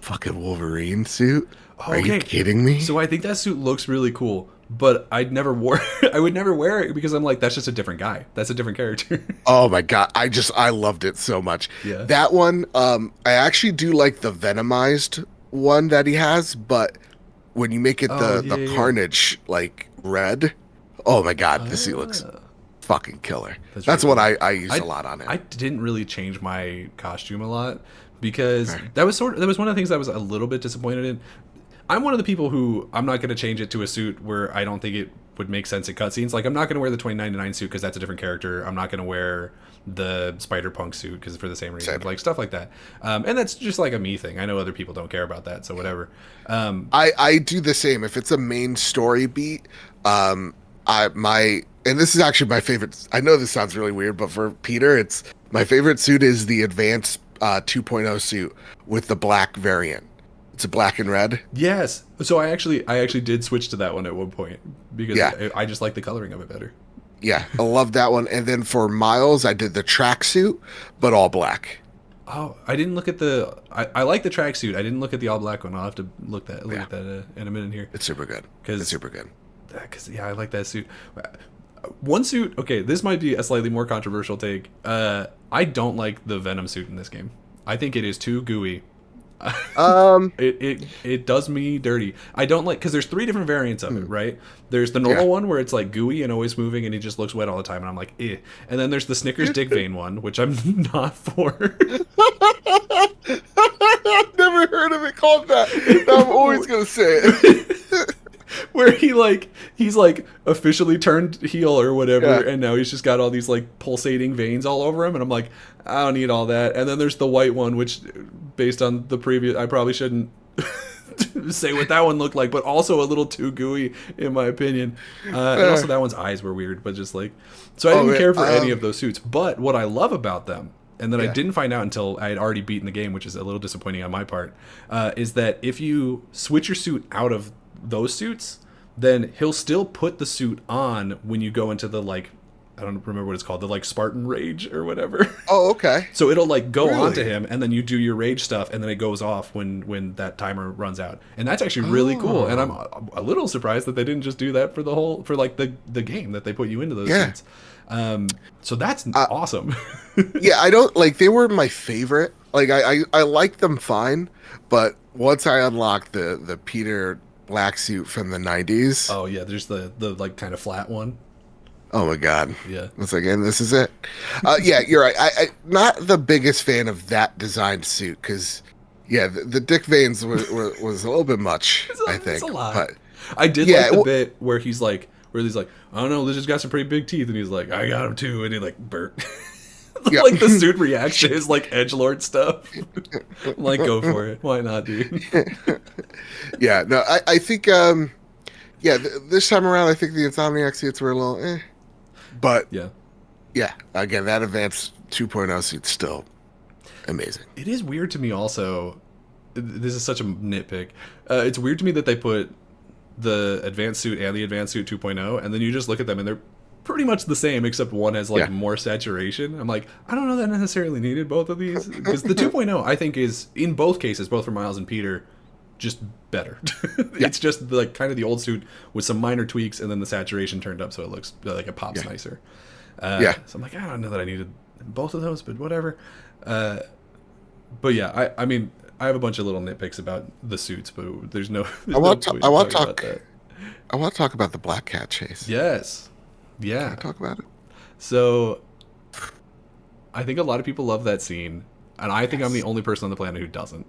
Fucking Wolverine suit. Are you Okay. kidding me? So I think that suit looks really cool, but I would never wear it because I'm like that's just a different guy. That's a different character. Oh my God, I loved it so much. Yeah. That one, I actually do like the Venomized one that he has, but when you make it Oh, the yeah. Carnage like red, oh my God, this suit looks Ah. fucking killer. That's That's really what I use I- a lot on it. I didn't really change my costume a lot because Okay. that was one of the things I was a little bit disappointed in. I'm one of the people who I'm not going to change it to a suit where I don't think it would make sense in cutscenes. Like I'm not going to wear the 2099 suit because that's a different character. I'm not going to wear the Spider-Punk suit because for the same reason, Same. like stuff like that. And that's just like a me thing. I know other people don't care about that, so whatever. I do the same. If it's a main story beat, and this is actually my favorite. I know this sounds really weird, but for Peter, it's my favorite suit is the advanced 2.0 suit with the black variant. It's a black and red. Yes. So I actually did switch to that one at one point because Yeah. I just like the coloring of it better. Yeah, I love that one. And then for Miles, I did the tracksuit, but all black. Oh, I didn't look at I like the tracksuit. I didn't look at the all black one. I'll have to look at that in a minute here. It's super good. 'Cause- It's super good. Because yeah, I like that suit. One suit. Okay, this might be a slightly more controversial take. I don't like the Venom suit in this game. I think it is too gooey. Um, It does me dirty. I don't like because there's three different variants of it, right? There's the normal Yeah. one where it's like gooey and always moving, and he just looks wet all the time, and I'm like, eh. And then there's the Snickers Dick Vein one, which I'm not for. I've never heard of it called that. I'm always gonna say it. Where he's like officially turned heel or whatever, Yeah. and now he's just got all these like pulsating veins all over him, and I'm like, I don't need all that. And then there's the white one, which based on the previous, I probably shouldn't say what that one looked like, but also a little too gooey in my opinion. And also that one's eyes were weird, but just like, so I didn't care for any of those suits. But what I love about them, and that I didn't find out until I had already beaten the game, which is a little disappointing on my part, is that if you switch your suit out of those suits, then he'll still put the suit on when you go into the like, I don't remember what it's called, the like Spartan Rage or whatever. Oh, okay. So it'll like go Really? onto him, and then you do your rage stuff, and then it goes off when that timer runs out, and that's actually really cool. And I'm a little surprised that they didn't just do that for the whole for like the game that they put you into those Yeah. suits. So that's awesome. Yeah, I don't like. They were my favorite. Like I liked them fine, but once I unlocked the Peter black suit from the '90s, Oh yeah, there's the like kind of flat one. oh my god. Yeah. It's like, and this is it. Yeah, you're right. I not the biggest fan of that designed suit because, yeah, the Dick Veins was a little bit much. I think, It's a lot. but I did Yeah, like the well- bit where he's like, I don't know, Lizard's got some pretty big teeth, and he's like, I got him too, and he like burnt. Yeah. Like the suit reacts to his like edgelord stuff. Like, go for it. Why not, dude? yeah, no, I think, yeah, this time around, I think the Insomniac suits were a little, but Yeah. yeah, again, that Advanced 2.0 suit's still amazing. It is weird to me also. This is such a nitpick. It's weird to me that they put the advanced suit and the advanced suit 2.0, and then you just look at them and they're pretty much the same, except one has like Yeah. more saturation. I'm like, I don't know that I necessarily needed both of these, because the 2.0 I think is in both cases, both for Miles and Peter, just better. It's just like kind of the old suit with some minor tweaks, and then the saturation turned up so it looks like it pops nicer. Yeah. So I'm like, I don't know that I needed both of those, but whatever. But yeah, I mean, I have a bunch of little nitpicks about the suits, but there's no. I want no to point I want to talking talk. about that. I want to talk about the Black Cat chase. Yes. Yeah. Can I talk about it? So, I think a lot of people love that scene, and I think I'm the only person on the planet who doesn't.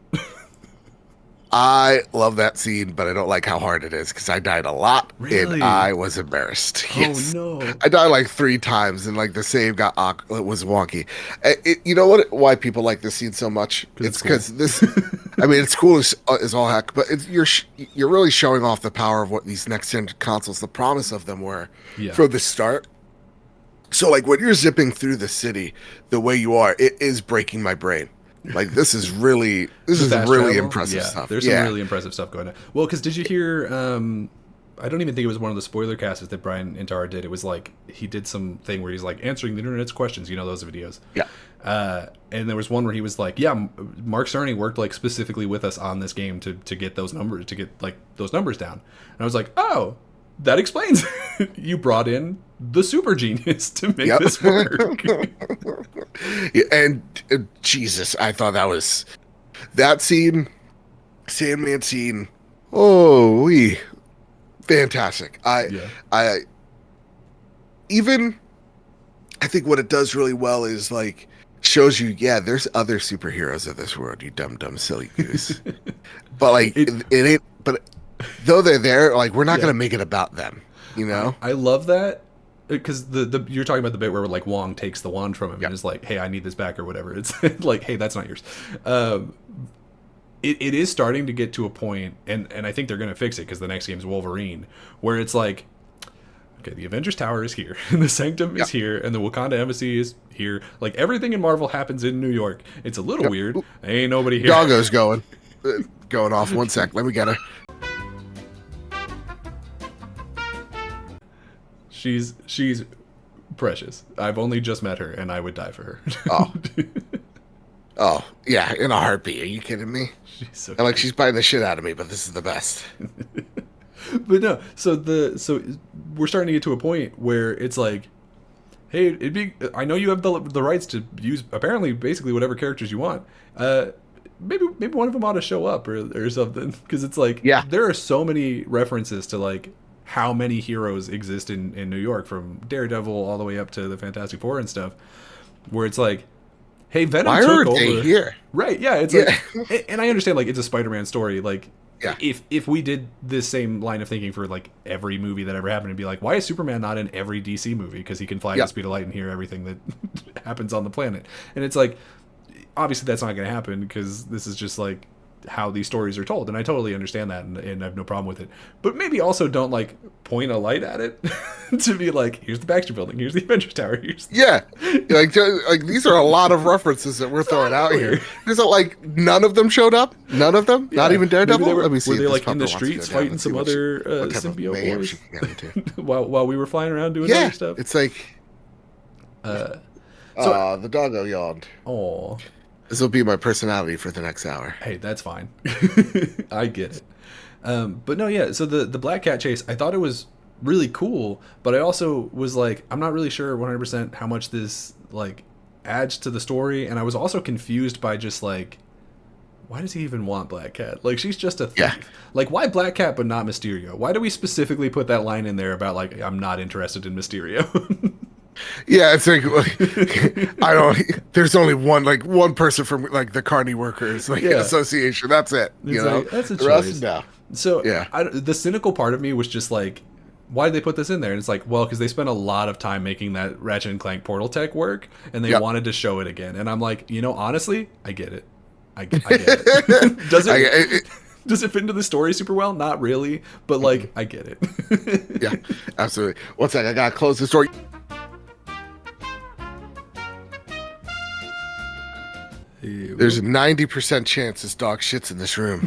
I love that scene, but I don't like how hard it is because I died a lot Really? and I was embarrassed. Yes. Oh no. I died like 3 times and like the save it was wonky. You know why people like this scene so much? 'Cause It's it's cool. because this. I mean, it's cool as all heck, but you're really showing off the power of what these next gen consoles, the promise of them were Yeah. from the start. So like when you're zipping through the city the way you are, it is breaking my brain. Like this is really Fast really travel? impressive Yeah, stuff. There's some really impressive stuff going on. Well, because did you hear? I don't even think it was one of the spoiler casts that Brian Intara did. It was like he did some thing where he's like answering the internet's questions. You know those videos. Yeah. And there was one where he was like, "Yeah, Mark Cerny worked like specifically with us on this game to get those numbers down." And I was like, "Oh, that explains. You brought in the super genius to make Yep. this work." Yeah, and Jesus, I thought that scene, Sandman scene. Oh, fantastic. Yeah. I think what it does really well is like shows you, yeah, there's other superheroes in this world. You dumb silly goose. But like it ain't. But though they're there, like we're not Yeah. gonna make it about them. You know? I love that because the you're talking about the bit where like Wong takes the wand from him and is like, "Hey, I need this back" or whatever. It's like, "Hey, that's not yours." It is starting to get to a point, and I think they're going to fix it because the next game is Wolverine, where it's like, okay, the Avengers Tower is here, and the Sanctum is here, and the Wakanda Embassy is here. Like everything in Marvel happens in New York. It's a little weird. Ain't nobody here. Doggo's going off. 1 sec. Let me get her. She's precious. I've only just met her, and I would die for her. Oh. Oh, yeah, in a heartbeat. Are you kidding me? She's so She's biting the shit out of me, but this is the best. But no, so we're starting to get to a point where it's like, hey, it'd be. I know you have the rights to use apparently basically whatever characters you want. Maybe one of them ought to show up or something, because it's like Yeah. there are so many references to like how many heroes exist in New York, from Daredevil all the way up to the Fantastic Four and stuff, where it's like, hey, Venom Why took are they over. here? Right? Yeah, it's Yeah. like, and I understand like it's a Spider-Man story. Like, Yeah. if we did this same line of thinking for like every movie that ever happened, it'd be like, why is Superman not in every DC movie? Because he can fly at Yeah. the speed of light and hear everything that happens on the planet. And it's like, obviously that's not going to happen, because this is just like how these stories are told, and I totally understand that, and I have no problem with it. But maybe also don't like point a light at it to be like, here's the Baxter Building, here's the Avengers Tower, here's Yeah, like these are a lot of references that we're throwing out here. Is it like none of them showed up? None of them? Not Yeah. even Daredevil? Maybe they were, Let me see. were if they this like in the fucker wants to go streets down. fighting Let's see some what other what type of symbiote mayhem wars she can get into. while we were flying around doing Yeah, other stuff? it's like the doggo yawned. Oh, This will be my personality for the next hour. hey, that's fine. I get it. But no, yeah. So the Black Cat chase, I thought it was really cool, but I also was like, I'm not really sure 100% how much this like adds to the story, and I was also confused by just like, why does he even want Black Cat? Like, she's just a thief. Yeah. Like, why Black Cat but not Mysterio? Why do we specifically put that line in there about like, I'm not interested in Mysterio? Yeah, it's like I don't. There's only one person from like the Carney Workers Yeah. Association. That's it. It's You know, like, that's a the rest, choice. no. So Yeah. the cynical part of me was just like, why did they put this in there? And it's like, well, because they spent a lot of time making that Ratchet and Clank portal tech work, and they Yep. wanted to show it again. And I'm like, honestly, I get it. I get it. Does it fit into the story super well? Not really, but like, I get it. Yeah, absolutely. One sec, I gotta close the door. There's a 90% chance this dog shits in this room.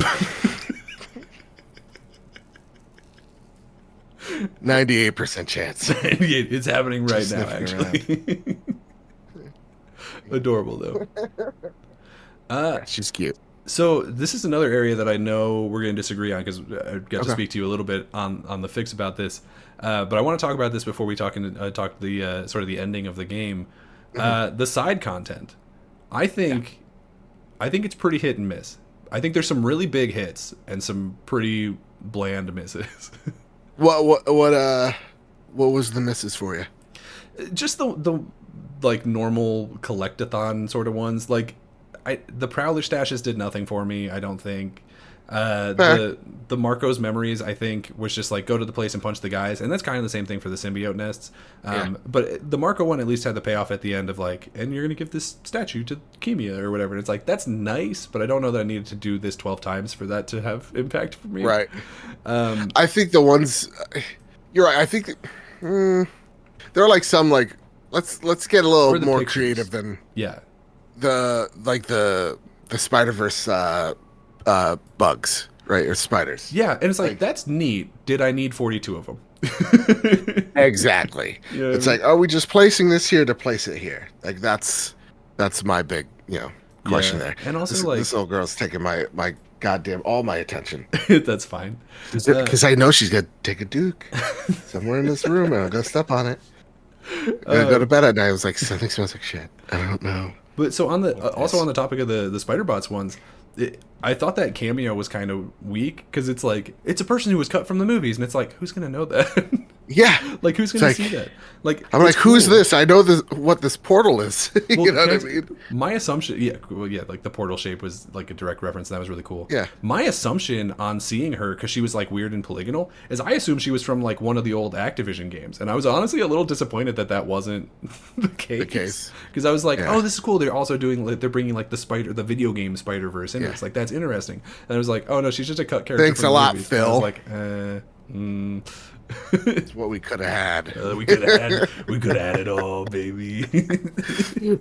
98% chance. It's happening right Just now, sniffing actually. Adorable though. She's cute. So this is another area that I know we're going to disagree on, because I got to Okay. speak to you a little bit on the fix about this. But I want to talk about this before we talk the sort of the ending of the game. The side content, I think it's pretty hit and miss. I think there's some really big hits and some pretty bland misses. What was the misses for you? Just the like normal collectathon sort of ones. Like the Prowler stashes did nothing for me, I don't think. The Marco's memories, I think, was just like, go to the place and punch the guys, and that's kind of the same thing for the symbiote nests. But the Marco one at least had the payoff at the end of like, and you're gonna give this statue to Kimia or whatever. And it's like, that's nice, but I don't know that I needed to do this 12 times for that to have impact for me. Right. I think the ones you're right. I think there are like some like let's get a Or little the more pictures. creative than Yeah. the Spider-Verse bugs, right? Or spiders. Yeah, and it's like, Like- that's neat. Did I need 42 of them? Exactly. Yeah, It's like, are we just placing this here to place it here? Like that's my big, question Yeah. there. And also, this, like- this little girl's taking my goddamn all my attention That's fine. because I know she's gonna take a Duke somewhere in this room and I'm gonna step on it. I go to bed at night. I was like, something smells like shit. I don't know. But so on the also on the topic of the Spider-Bots ones, I thought that cameo was kind of weak, because it's like, it's a person who was cut from the movies, and it's like, who's gonna know that? Yeah. Like, who's gonna It's see like- that? Like, I'm like, it's who's cool. this? I know what this portal is. Well, You know what I because mean? My assumption, like the portal shape was like a direct reference. And that was really cool. Yeah. My assumption on seeing her, because she was like weird and polygonal, is I assumed she was from like one of the old Activision games, and I was honestly a little disappointed that wasn't the case. case. Because I was like, Yeah. oh, this is cool. They're also doing, they're bringing like the video game Spider-Verse in it. Yeah. It's like, that's interesting. And I was like, oh no, she's just a cut character. Thanks from a the lot, movies. And I was Phil. like, It's what we could have had. we could have had it all, baby.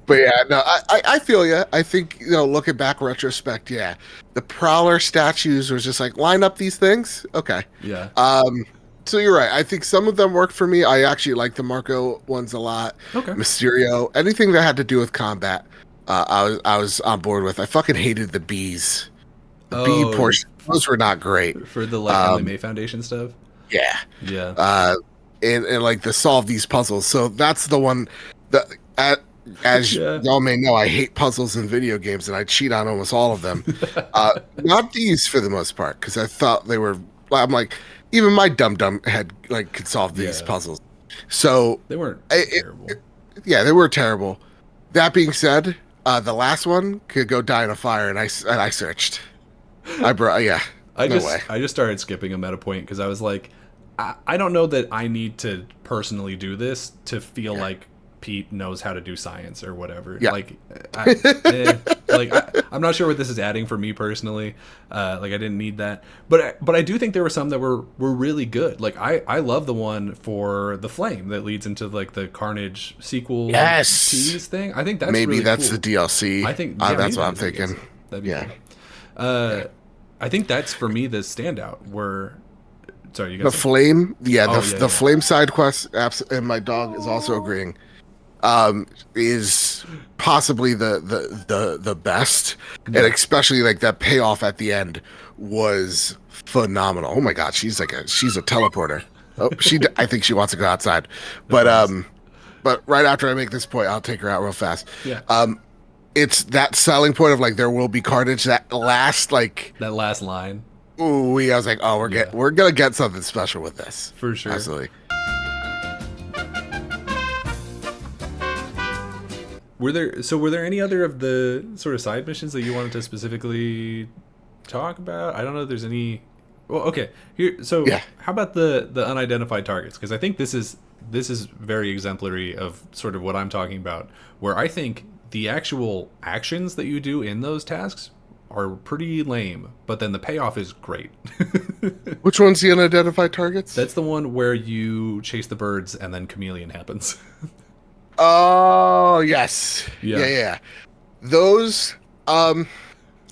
But yeah, no, I feel you. I think, looking back retrospect, yeah, the Prowler statues was just like, line up these things. Okay. Yeah. So you're right. I think some of them worked for me. I actually like the Marco ones a lot. Okay. Mysterio, anything that had to do with combat, I was on board with. I fucking hated the bees. The bee portion, those were not great. For the like Ellie Mae Foundation stuff. Yeah. Yeah. and like to solve these puzzles. So that's the one that as Yeah. y'all may know, I hate puzzles in video games and I cheat on almost all of them. Not these for the most part, because I thought they were. I'm like, even my dumb head like could solve these Yeah. puzzles. So They weren't it- terrible. yeah, they were terrible. That being said, the last one could go die in a fire, and I searched. Yeah, I no just way. I just started skipping a meta point because I was like, I don't know that I need to personally do this to feel like Pete knows how to do science or whatever. Yeah. Like, I'm not sure what this is adding for me personally. Like, I didn't need that, but I do think there were some that were really good. Like, I love the one for the flame that leads into like the Carnage sequel Yes. tease thing. I think that's Maybe really that's cool. the DLC. I think that's maybe what I'm that is the thinking. DLC. That'd be Yeah. cool. I think that's for me the standout. Where, sorry, you The got flame, yeah, Oh, the yeah, the yeah. flame side quest, and my dog is also agreeing. Is possibly the best, and especially like that payoff at the end was phenomenal. Oh my god, she's a teleporter. Oh, I think she wants to go outside, but right after I make this point, I'll take her out real fast. Yeah. It's that selling point of like there will be carnage. That last like, that last line ooh, I was like, oh, we're gonna get something special with this. for sure. Absolutely. Were there any other of the sort of side missions that you wanted to specifically talk about? I don't know if there's any. Well, okay. Here, so Yeah. how about the unidentified targets? Because I think this is very exemplary of sort of what I'm talking about. Where I think the actual actions that you do in those tasks are pretty lame, but then the payoff is great. Which one's the unidentified targets? That's the one where you chase the birds and then chameleon happens. Oh yes, Yeah. yeah. Those, I'm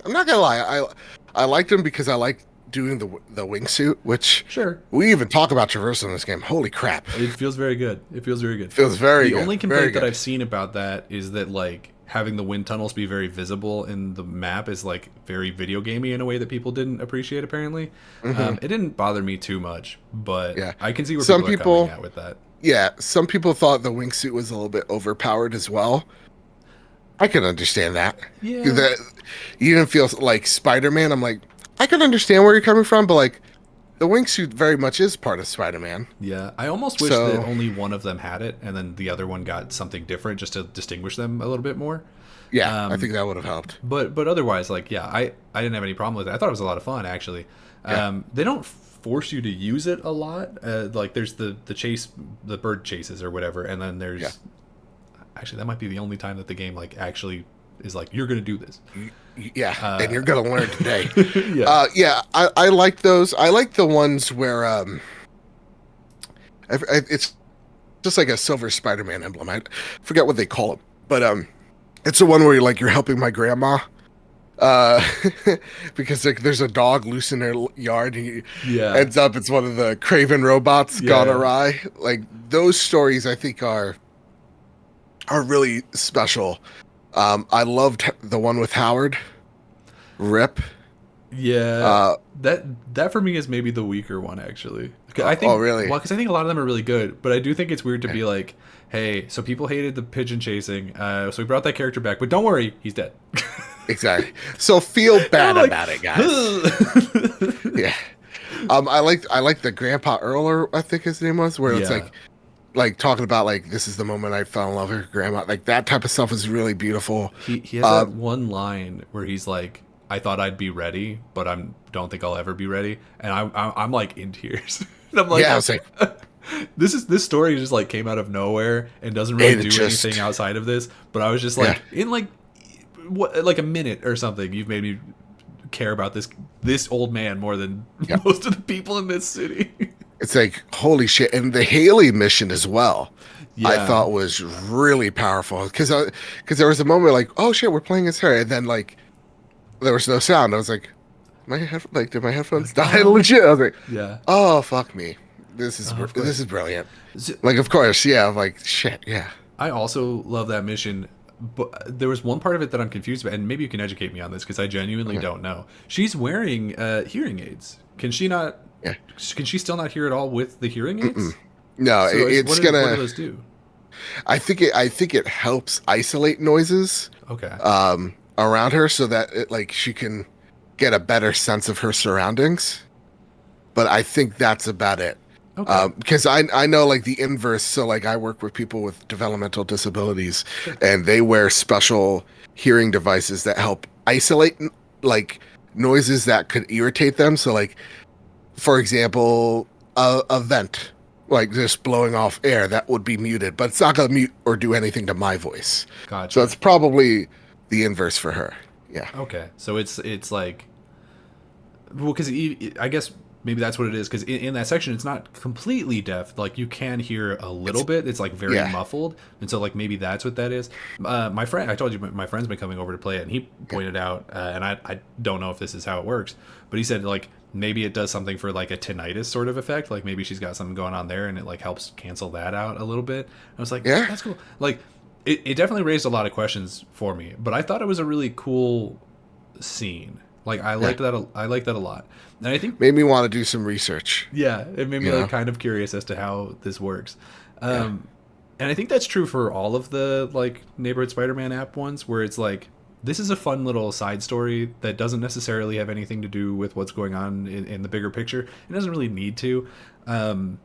not gonna lie, I liked them because I like doing the wingsuit, which Sure. we even talk about traversal in this game. Holy crap, It feels very good. It feels very good. feels very The good. only very complaint that good. I've seen about that is that like having the wind tunnels be very visible in the map is like very video gamey in a way that people didn't appreciate apparently. It didn't bother me too much, but Yeah. I can see where Some people are people- coming at with that. Yeah, some people thought the wingsuit was a little bit overpowered as well. I can understand that. Yeah. That you didn't feel like Spider-Man. I'm like, I can understand where you're coming from, but like, the wingsuit very much is part of Spider-Man. Yeah, I almost wish So- that only one of them had it, and then the other one got something different just to distinguish them a little bit more. Yeah, I think that would have helped. But otherwise, like, yeah, I didn't have any problem with it. I thought it was a lot of fun actually. Yeah. They don't force you to use it a lot. Like there's the chase, the bird chases or whatever, and then there's Yeah. actually that might be the only time that the game like actually is like you're gonna do this. Yeah, and you're gonna learn today. Yeah. Yeah, I like those. I like the ones where it's just like a silver Spider-Man emblem. I forget what they call it, but it's the one where you're helping my grandma, because like there's a dog loose in her yard, and Yeah. ends up it's one of the Craven robots gone Yeah. awry. Like those stories, I think are really special. I loved the one with Howard. Rip. Yeah, that for me is maybe the weaker one actually. I think. Oh, really? Well, because I think a lot of them are really good, but I do think it's weird to be like, hey, so people hated the pigeon chasing, so we brought that character back, but don't worry, he's dead. Exactly. So feel bad I'm like, about it, guys. Yeah. I like the Grandpa Earl, or I think his name was, where it's Yeah. like talking about like this is the moment I fell in love with your grandma. Like that type of stuff is really beautiful. He has that one line where he's like, "I thought I'd be ready, but don't think I'll ever be ready," and I'm like in tears. And I'm like, Yeah, I was like, this story just like came out of nowhere and doesn't really It do just- anything outside of this. But I was just like, in like what, like a minute or something, you've made me care about this old man more than Yeah. most of the people in this city. it's like holy shit, and the Haley mission as well. I Yeah. thought was really powerful because there was a moment like, oh shit, we're playing as her, and then like there was no sound. I was like, did my headphones die? Legit. I was like, Yeah. oh fuck me, this is of course. this is brilliant. So- Like of course, yeah. I'm like shit, yeah. I also love that mission, but there was one part of it that I'm confused about, and maybe you can educate me on this because I genuinely don't know. She's wearing hearing aids. Can she not? Yeah. Can she still not hear at all with the hearing aids? No, So it's what do gonna. those do? I think it helps isolate noises Okay. around her so that like she can get a better sense of her surroundings. But I think that's about it. Okay. Because I know like the inverse. So like I work with people with developmental disabilities, Sure. and they wear special hearing devices that help isolate like noises that could irritate them. So like for example, a vent like just blowing off air that would be muted, but it's not gonna mute or do anything to my voice. So Gotcha. it's probably the inverse for her. Yeah. Okay. So it's like, well, because I guess maybe that's what it is. Because in that section, it's not completely deaf. Like you can hear a little It's bit. It's like very yeah. muffled, and so like maybe that's what that is. My friend, I told you, my friend's been coming over to play it, and he Yeah. pointed out, and I don't know if this is how it works, but he said like maybe it does something for like a tinnitus sort of effect. Like maybe she's got something going on there, and it like helps cancel that out a little bit. I was like, Yeah. that's cool. Like it definitely raised a lot of questions for me, but I thought it was a really cool scene. Like I Yeah. liked that. I liked that a lot, and I think Made me want to do some research. yeah, it made me You like know. kind of curious as to how this works. Yeah. Um, and I think that's true for all of the like neighborhood Spider-Man app ones, where it's like this is a fun little side story that doesn't necessarily have anything to do with what's going on in the bigger picture. It doesn't really need to. Um,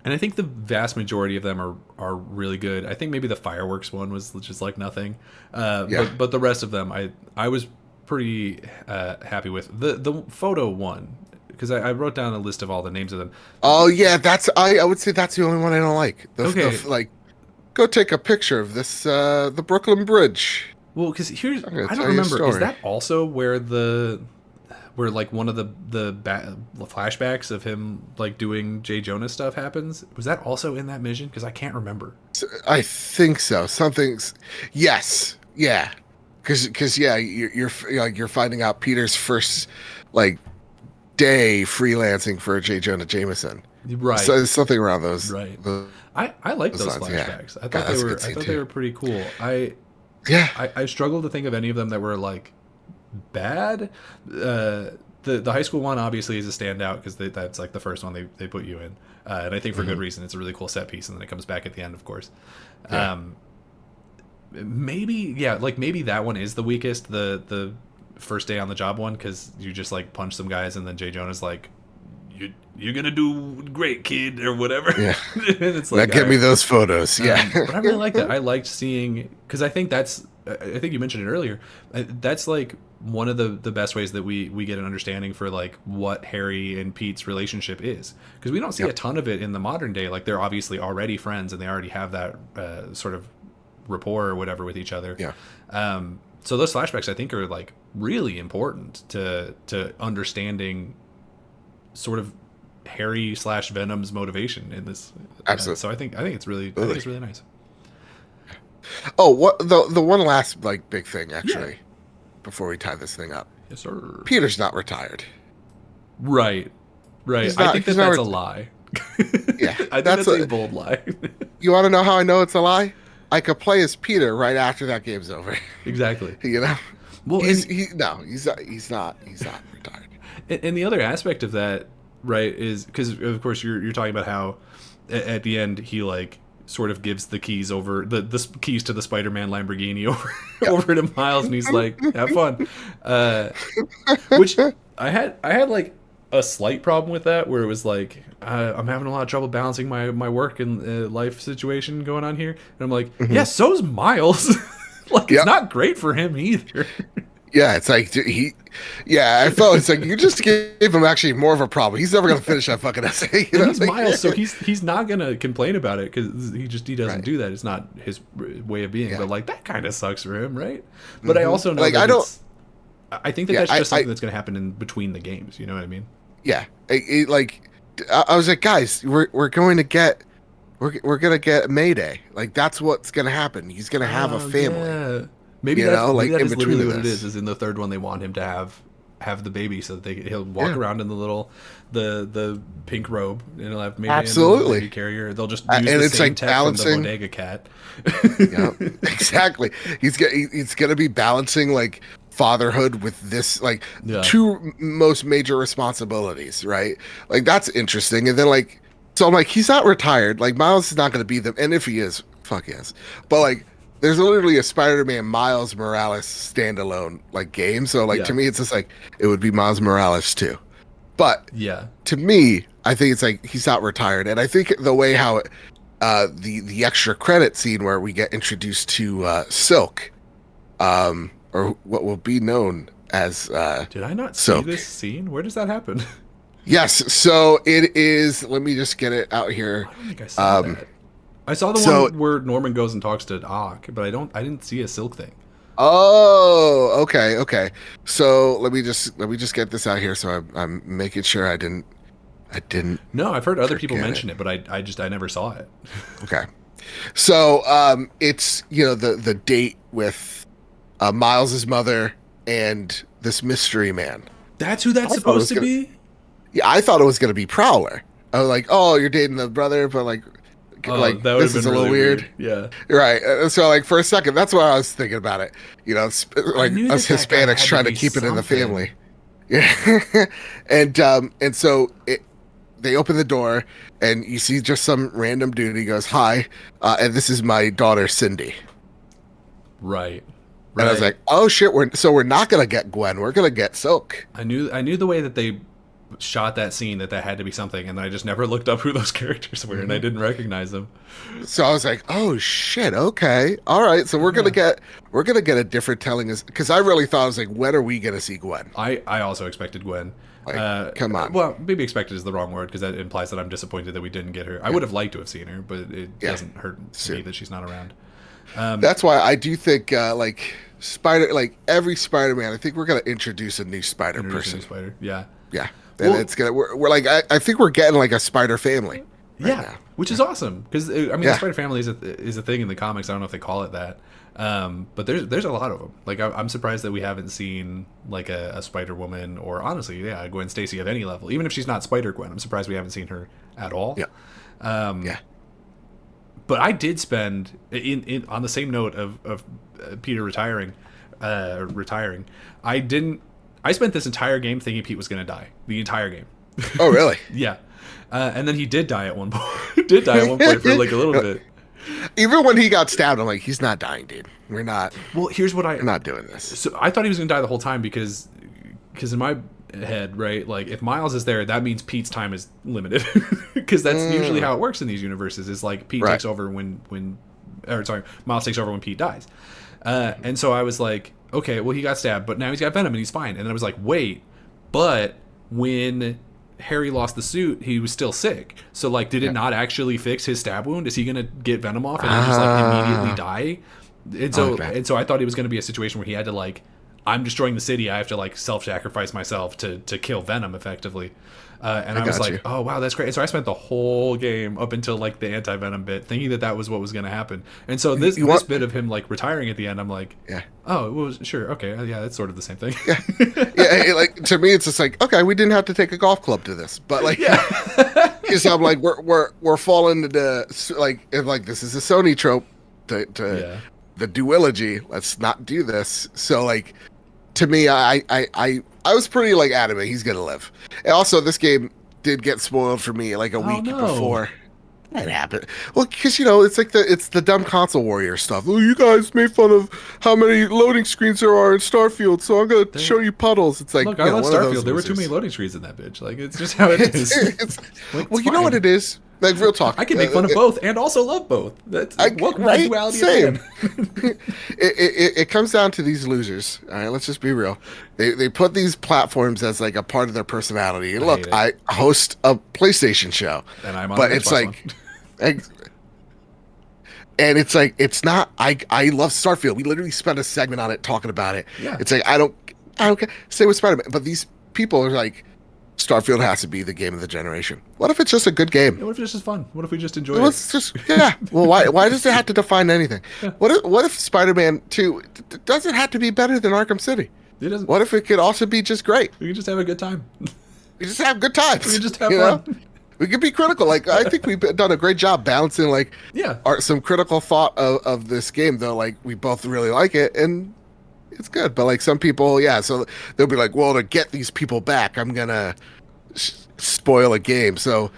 and I think the vast majority of them are really good. I think maybe the fireworks one was just like nothing, Yeah. but the rest of them I was pretty happy with the photo one because I wrote down a list of all the names of them. Oh yeah, that's I would say that's the only one I don't like. Okay, Like go take a picture of this the Brooklyn Bridge. well, because here's I'm gonna I don't tell you a remember. Is story. that also where like one of the flashbacks of him like doing Jay Jonah stuff happens? Was that also in that mission? Because I can't remember. I think so. Something's yes, yeah, because yeah, you're finding out Peter's first like day freelancing for J. Jonah Jameson. Right, So it's something around right. those I like those lines. Yeah, flashbacks. I God, thought that's a good I scene thought they too. were pretty cool. Yeah, I struggle to think of any of them that were like bad. The high school one obviously is a standout because that's like the first one they put you in, and I think for good reason. It's a really cool set piece, and then it comes back at the end, of course. yeah, Maybe yeah, like maybe that one is the weakest. The first day on the job one because you just like punch some guys, and then Jay Jonah's like, you're gonna do great, kid, or whatever. yeah. And it's Now like, get all me right. those photos. Yeah, But I really like that. I liked seeing because I think that's I think you mentioned it earlier. That's like one of the best ways that we get an understanding for like what Harry and Pete's relationship is because we don't see Yep. a ton of it in the modern day. Like they're obviously already friends and they already have that sort of rapport or whatever with each other. yeah, So those flashbacks I think are like really important to understanding sort of Harry slash Venom's motivation in this. absolutely. So I think it's really nice. Oh, what the one last like big thing actually Yeah. before we tie this thing up. Yes, sir. Peter's not retired. Right. Right. He's I not- think he's that's not a lie. Yeah, I think that's that's a a- bold lie. You want to know how I know it's a lie? I could play as Peter right after that game's over. Exactly. You know, Well, he's not retired. and the other aspect of that, right, is because of course you're talking about how at the end he like sort of gives the keys over the keys to the Spider-Man Lamborghini over over to Miles, and he's like, "Have fun," which I had like a slight problem with that, where it was like I'm having a lot of trouble balancing my work and life situation going on here, and I'm like, yeah, so's Miles. Like it's Yep. not great for him either. Yeah, it's like I felt it's like you just gave him actually more of a problem. He's never gonna finish that fucking essay. You know? And he's Miles, so he's not gonna complain about it because he doesn't Right. do that. It's not his way of being. Yeah. But like that kind of sucks for him, right? But I Mhm. also know Like, that I don't- it's- I think that Yeah, that's just something I- that's gonna happen in between the games. You know what I mean? Yeah, I was like, guys, we're going to get we're gonna get Mayday. Like that's what's gonna happen. He's gonna have a Oh, family. yeah. Maybe You that's know, like, maybe that in is between literally what it this. is. Is in the third one they want him to have the baby so that he'll walk Yeah. around in the little the pink robe and he'll have maybe Absolutely. a baby carrier. They'll just And use the it's, same like, tech balancing- from the bodega cat. Yeah, exactly. He's gonna be balancing like fatherhood with this like Yeah. two most major responsibilities, right? Like that's interesting. And then like So I'm like, he's not retired. Like Miles is not going to be them, and if he is, fuck yes. But like, there's literally a Spider-Man Miles Morales standalone like game. So like Yeah. to me, it's just like it would be Miles Morales too. But Yeah. to me, I think it's like he's not retired, and I think the way how the extra credit scene where we get introduced to Silk, or what will be known as Did I not see Silk. this scene? Where does that happen? Yes, so it is. Let me just get it out here. I don't think I saw that. I saw the so- one where Norman goes and talks to Ock, but I didn't see a Silk thing. Oh, okay. So let me just get this out here. So I'm making sure I didn't. No, I've heard other people Forget mention it, but I never saw it. Okay. So it's the date with Miles's mother and this mystery man. That's who that's I thought it was supposed to be? Yeah, I thought it was gonna be Prowler. I was like, oh, you're dating the brother, but like That this would've is a been little really weird. Yeah. Right. So like for a second, that's what I was thinking about it. Like knew us that guy had Hispanics to trying to be keep it in the something. family. Yeah. and so they open the door and you see just some random dude. He goes, "Hi, and this is my daughter Cindy." Right. And I was like, "Oh shit, we're not gonna get Gwen. We're gonna get Silk." I knew the way that they shot that scene that had to be something, and I just never looked up who those characters were, and I didn't recognize them. So I was like, "Oh shit, okay, all right." So we're gonna get a different telling, because I really thought I was like, "When are we gonna see Gwen?" I also expected Gwen. Like, come on. Well, maybe expected is the wrong word because that implies that I'm disappointed that we didn't get her. I would have liked to have seen her, but it doesn't hurt me that she's not around. That's why I do think every Spider-Man, I think we're gonna introduce a new Spider Introducing person. a Spider. Yeah. Yeah, and Well- it's gonna we're like I think we're getting like a Spider family. Yeah, now. which is awesome because I mean, Yeah. the Spider Family is a thing in the comics. I don't know if they call it that, but there's a lot of them. Like I'm surprised that we haven't seen like a Spider Woman or honestly, yeah, Gwen Stacy at any level. Even if she's not Spider Gwen, I'm surprised we haven't seen her at all. Yeah. Yeah. But I did spend in on the same note of Peter retiring. I spent this entire game thinking Pete was going to die. The entire game. Oh really? Yeah. And then he did die at one point. Did die at one point for like a little bit. Even when he got stabbed, I'm like, he's not dying, dude. We're not Well, here's what we're not doing this. So I thought he was going to die the whole time because in my head, right, like if Miles is there, that means Pete's time is limited because that's usually how it works in these universes. Is like Pete Right. takes over Miles takes over when Pete dies. And so I was like, okay, well he got stabbed, but now he's got Venom and he's fine. And then I was like, wait, but when Harry lost the suit, he was still sick. So like, did it not actually fix his stab wound? Is he gonna get Venom off and then just like immediately die? And so I thought it was gonna be a situation where he had to like, I'm destroying the city. I have to like self-sacrifice myself to kill Venom effectively. And I was got like, you. oh wow, that's great. And so I spent the whole game up until like the anti-Venom bit thinking that was what was going to happen. And so this bit of him like retiring at the end, I'm like, Yeah. oh, well, sure, okay, yeah, that's sort of the same thing. Yeah, like to me, it's just like, okay, we didn't have to take a golf club to this, but like, because I'm like, we're falling into like this is a Sony trope to Yeah. the duology. Let's not do this. So like, to me, I was pretty like adamant he's gonna live. And also, this game did get spoiled for me like a week no. before. That happened. Well, because it's like it's the dumb console warrior stuff. Oh, you guys made fun of how many loading screens there are in Starfield, so I'm gonna show you puddles. It's like, Look, I love one of those Starfield. There were too losers. many loading screens in that bitch. Like, it's just how it is. Like, Well, it's you know what fine. it is. Like real talk. I can make fun of both and also love both. That's welcome to the duality Same. of man. It comes down to these losers. All right, let's just be real. They put these platforms as like a part of their personality. And look, hate it. I host a PlayStation show, And I'm on but the it's Xbox like, one. ex- and it's like it's not. I love Starfield. We literally spent a segment on it talking about it. Yeah. It's like I don't care. Same with Spider-Man, but these people are like, Starfield has to be the game of the generation. What if it's just a good game? What if it's just fun? What if we just enjoy it? Let's just Well, why does it have to define anything? What if Spider-Man 2 does it have to be better than Arkham City? It doesn't. What if it could also be just great? We can just have a good time. We just have good times. We can just have you know? fun. We could be critical. Like I think we've done a great job balancing like Yeah. some critical thought of this game, though. Like we both really like it and it's good. But like some people, so they'll be like, well, to get these people back, I'm gonna spoil a game. So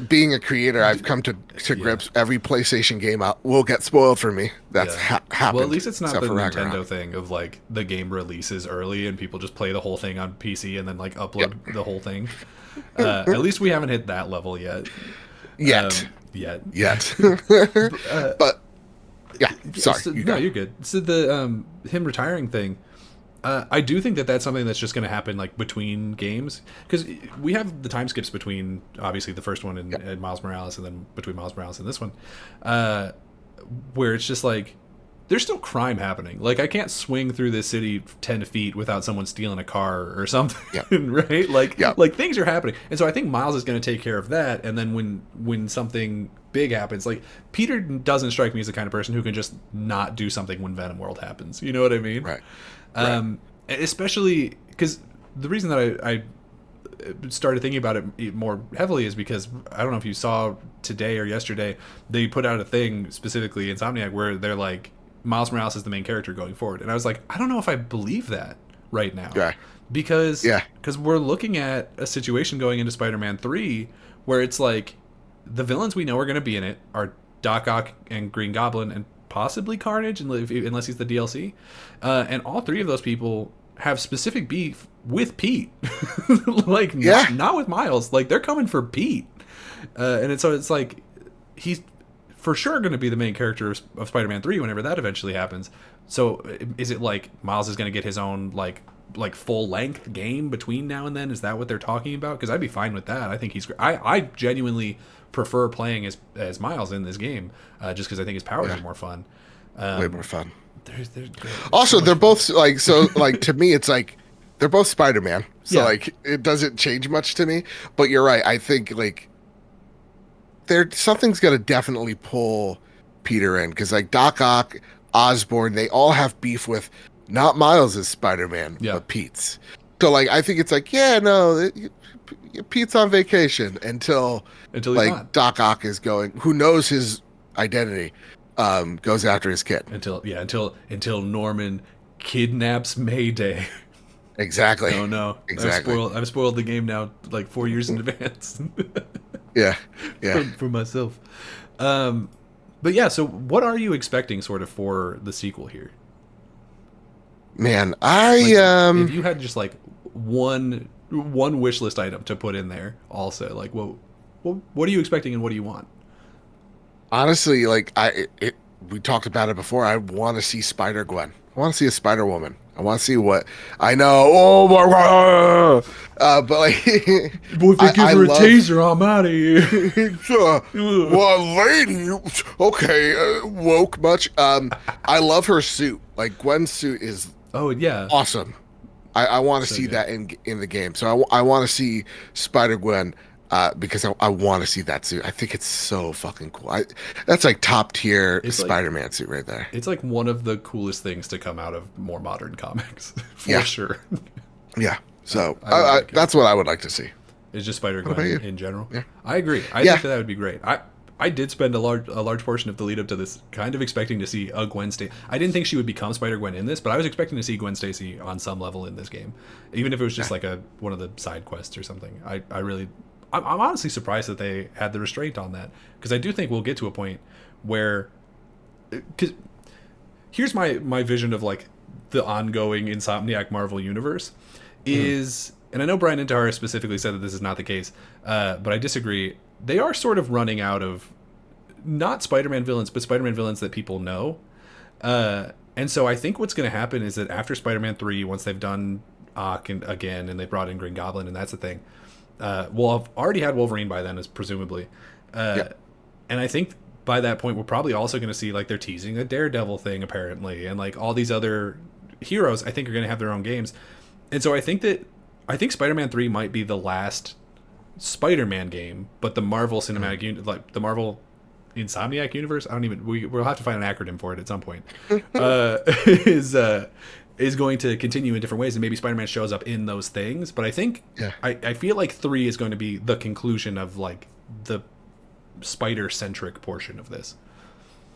being a creator, I've come to Yeah. grips. Every PlayStation game out will get spoiled for me. That's Yeah. happened. Well, at least it's not except the for Nintendo Ragnarok. thing of like the game releases early and people just play the whole thing on PC and then like Yep. upload the whole thing. At least we haven't hit that level yet. Yet. Yet. Yet. Uh, But yeah, yeah, sorry. so, You no, go. you're good. So the him retiring thing, I do think that that's something that's just going to happen like between games because we have the time skips between obviously the first one and Miles Morales and then between Miles Morales and this one, where it's just like there's still crime happening. Like I can't swing through this city 10 feet without someone stealing a car or something, Yep. right? Like Yep. like things are happening, and so I think Miles is going to take care of that. And then when something big happens, like Peter doesn't strike me as the kind of person who can just not do something when Venom World happens. You know what I mean? Right. Especially because the reason that I started thinking about it more heavily is because I don't know if you saw today or yesterday they put out a thing specifically Insomniac where they're like Miles Morales is the main character going forward, and I was like, I don't know if I believe that right now. Yeah. Because Yeah. we're looking at a situation going into Spider-Man 3 where it's like the villains we know are going to be in it are Doc Ock and Green Goblin and possibly Carnage unless he's the DLC. And all three of those people have specific beef with Pete. Like Yeah. not with Miles. Like they're coming for Pete. So it's like he's for sure going to be the main character of Spider-Man 3 whenever that eventually happens. So is it like Miles is going to get his own like full length game between now and then? Is that what they're talking about? Because I'd be fine with that. I think he's I genuinely prefer playing as Miles in this game just because I think his powers Yeah. are more fun. Way more fun. There's Also, they're both like so. Like to me, it's like they're both Spider-Man. So Yeah. like it doesn't change much to me. But you're right. I think like there something's gonna definitely pull Peter in because like Doc Ock, Osborn, they all have beef with not Miles as Spider-Man, Yeah. but Pete's. So like I think it's like yeah, no, Pete's on vacation until until he's like not. Doc Ock is going. Who knows his identity? Goes after his kid. Until Norman kidnaps Mayday. Exactly. Oh no! Exactly. I've spoiled the game now, like 4 years in advance. Yeah. Yeah. for myself. But yeah, so what are you expecting sort of for the sequel here? Man, Like, if you had just like one wish list item to put in there, also like what are you expecting and what do you want? honestly like we talked about it before. I want to see Spider Gwen. I want to see a Spider Woman. I want to see what I know. Oh my god! But like, Boy, if you give her a taser, I'm out of here. well, lady, okay, woke much. I love her suit. Like Gwen's suit is Oh yeah, awesome. I want to So see good. that in the game. So I want to see Spider Gwen because I want to see that suit. I think it's so fucking cool. That's like top tier It's like- Spider Man suit right there. it's like one of the coolest things to come out of more modern comics, for Yeah. sure. Yeah. So I really like it. that's what I would like to see. It's just Spider about Gwen you? in general. Yeah. I agree. I Yeah. think that would be great. I did spend a large portion of the lead up to this kind of expecting to see a Gwen Stacy. I didn't think she would become Spider Gwen in this, but I was expecting to see Gwen Stacy on some level in this game, even if it was just like one of the side quests or something. I'm honestly surprised that they had the restraint on that because I do think we'll get to a point where, because here's my vision of like the ongoing Insomniac Marvel universe is, and I know Brian Intihar specifically said that this is not the case, but I disagree. They are sort of running out of not Spider-Man villains, but Spider-Man villains that people know. And so I think what's going to happen is that after Spider-Man 3, once they've done Ock again and they brought in Green Goblin and that's the thing, we'll have already had Wolverine by then, as presumably. And I think by that point, we're probably also going to see like they're teasing a Daredevil thing apparently, and like all these other heroes I think are going to have their own games. And so I think Spider-Man 3 might be the last Spider-Man game, but the Marvel Cinematic like the Marvel Insomniac universe, I don't even we'll have to find an acronym for it at some point. Is going to continue in different ways, and maybe Spider-Man shows up in those things. But I think I feel like 3 is going to be the conclusion of like the spider-centric portion of this.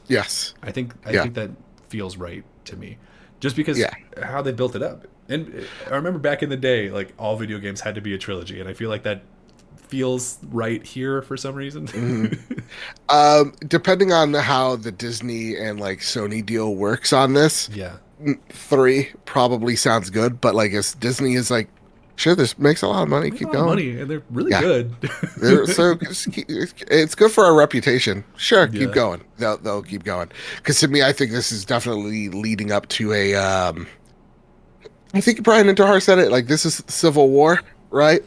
Yes. I think that feels right to me, just because how they built it up. And I remember back in the day, like all video games had to be a trilogy, and I feel like that feels right here for some reason. Depending on how the Disney and like Sony deal works on this, Yeah. 3 probably sounds good. But like, if Disney is like, sure, this makes a lot of money, Make a keep lot of going. money, and they're really Yeah. good. So it's good for our reputation. Sure, Yeah. keep going. They'll keep going. Because to me, I think this is definitely leading up to a. I think Brian Intihar said it. Like, this is Civil War, right?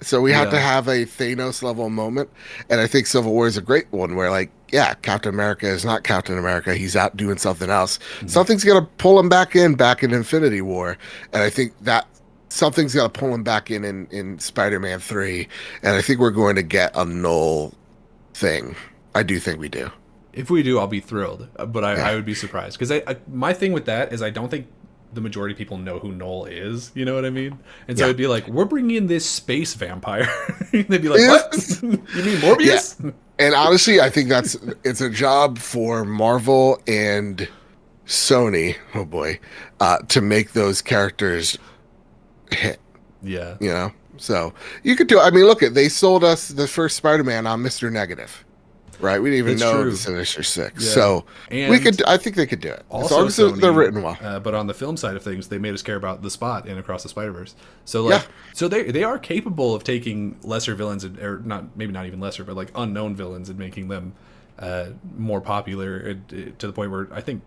So we have to Yeah. have a Thanos level moment, and I think Civil War is a great one where, like, yeah, Captain America is not Captain America. He's out doing something else. Something's gonna pull him back in Infinity War, and I think that something's gonna pull him back in Spider-Man 3, and I think we're going to get a null thing. I do think we do. If we do, I'll be thrilled, but Yeah. I would be surprised because my thing with that is I don't think the majority of people know who Null is. You know what I mean? And so Yeah. it'd be like, we're bringing in this space vampire. They'd be like, what? You mean Morbius? And honestly, I think it's a job for Marvel and Sony, oh boy, to make those characters hit. Yeah. You know, so you could do. I mean, look at they sold us the first Spider-Man on Mr. Negative, right? We didn't even That's know true. the Sinister Six, Yeah. so And we could. I think they could do it as Also, long as they're Sony, written well. but on the film side of things, they made us care about the Spot in Across the Spider-Verse. So like, Yeah. so they are capable of taking lesser villains and, or not maybe not even lesser, but like unknown villains and making them more popular to the point where I think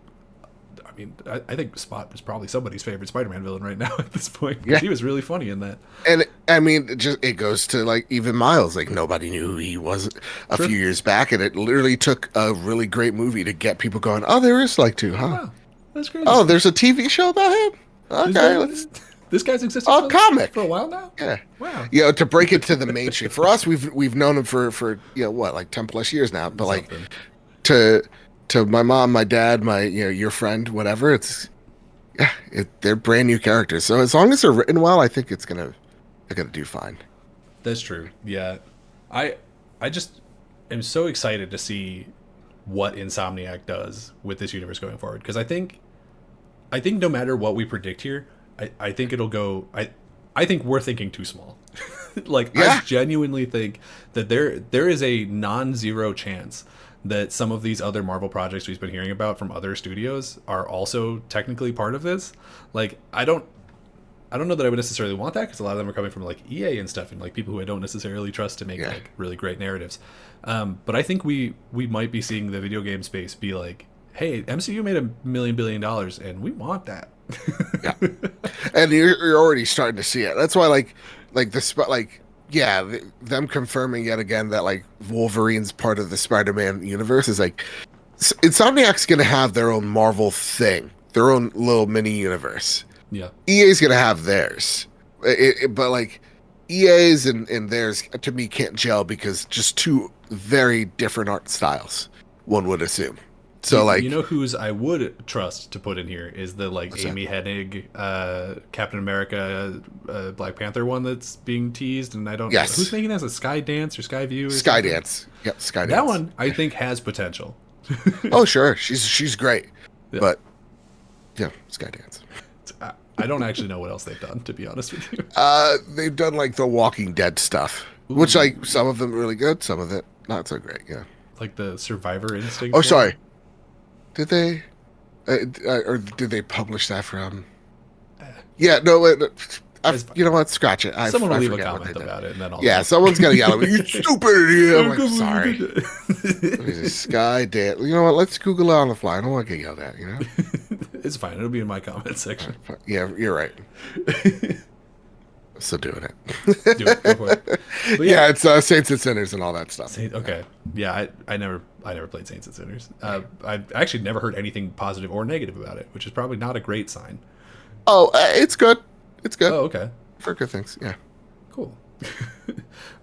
Spot is probably somebody's favorite Spider-Man villain right now at this point. 'Cause Yeah. he was really funny in that. And I mean, it goes to like even Miles. Like nobody knew who he was a Sure. few years back, and it literally took a really great movie to get people going. Oh, there is like two, huh? Wow, that's crazy. Oh, there's a TV show about him. This Okay, guy- let's. this guy's existed Oh, comic. for a while now. Yeah. Wow. You know, to break it to the mainstream. For us, we've known him for you know what, like 10 plus years now. But like Something. to my mom, my dad, my your friend, whatever. They're brand new characters. So as long as they're written well, I think they're gonna do fine. That's true. Yeah. I just am so excited to see what Insomniac does with this universe going forward because I think no matter what we predict here, I think it'll go I think we're thinking too small. Like Yeah. I genuinely think that there is a non-zero chance that some of these other Marvel projects we've been hearing about from other studios are also technically part of this. Like I don't know that I would necessarily want that because a lot of them are coming from like EA and stuff and like people who I don't necessarily trust to make Yeah. like really great narratives. But I think we might be seeing the video game space be like, hey, MCU made $1 billion and we want that. Yeah. And you're already starting to see it. That's why them confirming yet again that like Wolverine's part of the Spider-Man universe is like Insomniac's gonna have their own Marvel thing, their own little mini universe. Yeah. EA's gonna have theirs, but like EA's and theirs to me can't gel because just two very different art styles. One would assume. So like you know whose I would trust to put in here is the like What's that? Amy Hennig, Captain America, Black Panther one that's being teased, and I don't Yes. who's making that? Is it Skydance or Skyview? Or something? Skydance. Yep, Skydance. That one I think has potential. Oh sure, she's great, Yeah. but yeah, Skydance. I don't actually know what else they've done, to be honest with you. They've done like the Walking Dead stuff, which like some of them really good, some of it not so great. Yeah. Like the Survivor Instinct. Oh, one? sorry. Did they, or did they publish that from? Yeah. No. It's fine. You know what? Scratch it. Someone will I leave a forget what comment they did. about it, and then I'll Yeah, someone's gonna yell at me. You stupid idiot! I'm like, sorry. Sky Dance. You know what? Let's Google it on the fly. I don't want to get yelled at. You know. It's fine. It'll be in my comment section. Yeah, you're right. Still doing it. Do it. Go for it. But Yeah, it's Saints and Sinners and all that stuff. Okay. Yeah, I never played Saints and Sinners. I actually never heard anything positive or negative about it, which is probably not a great sign. Oh, it's good. It's good Oh, okay. for good things. Yeah. Cool.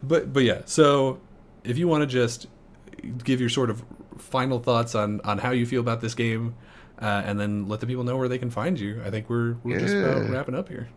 but yeah, so if you want to just give your sort of final thoughts on how you feel about this game, and then let the people know where they can find you, I think we're just about wrapping up here.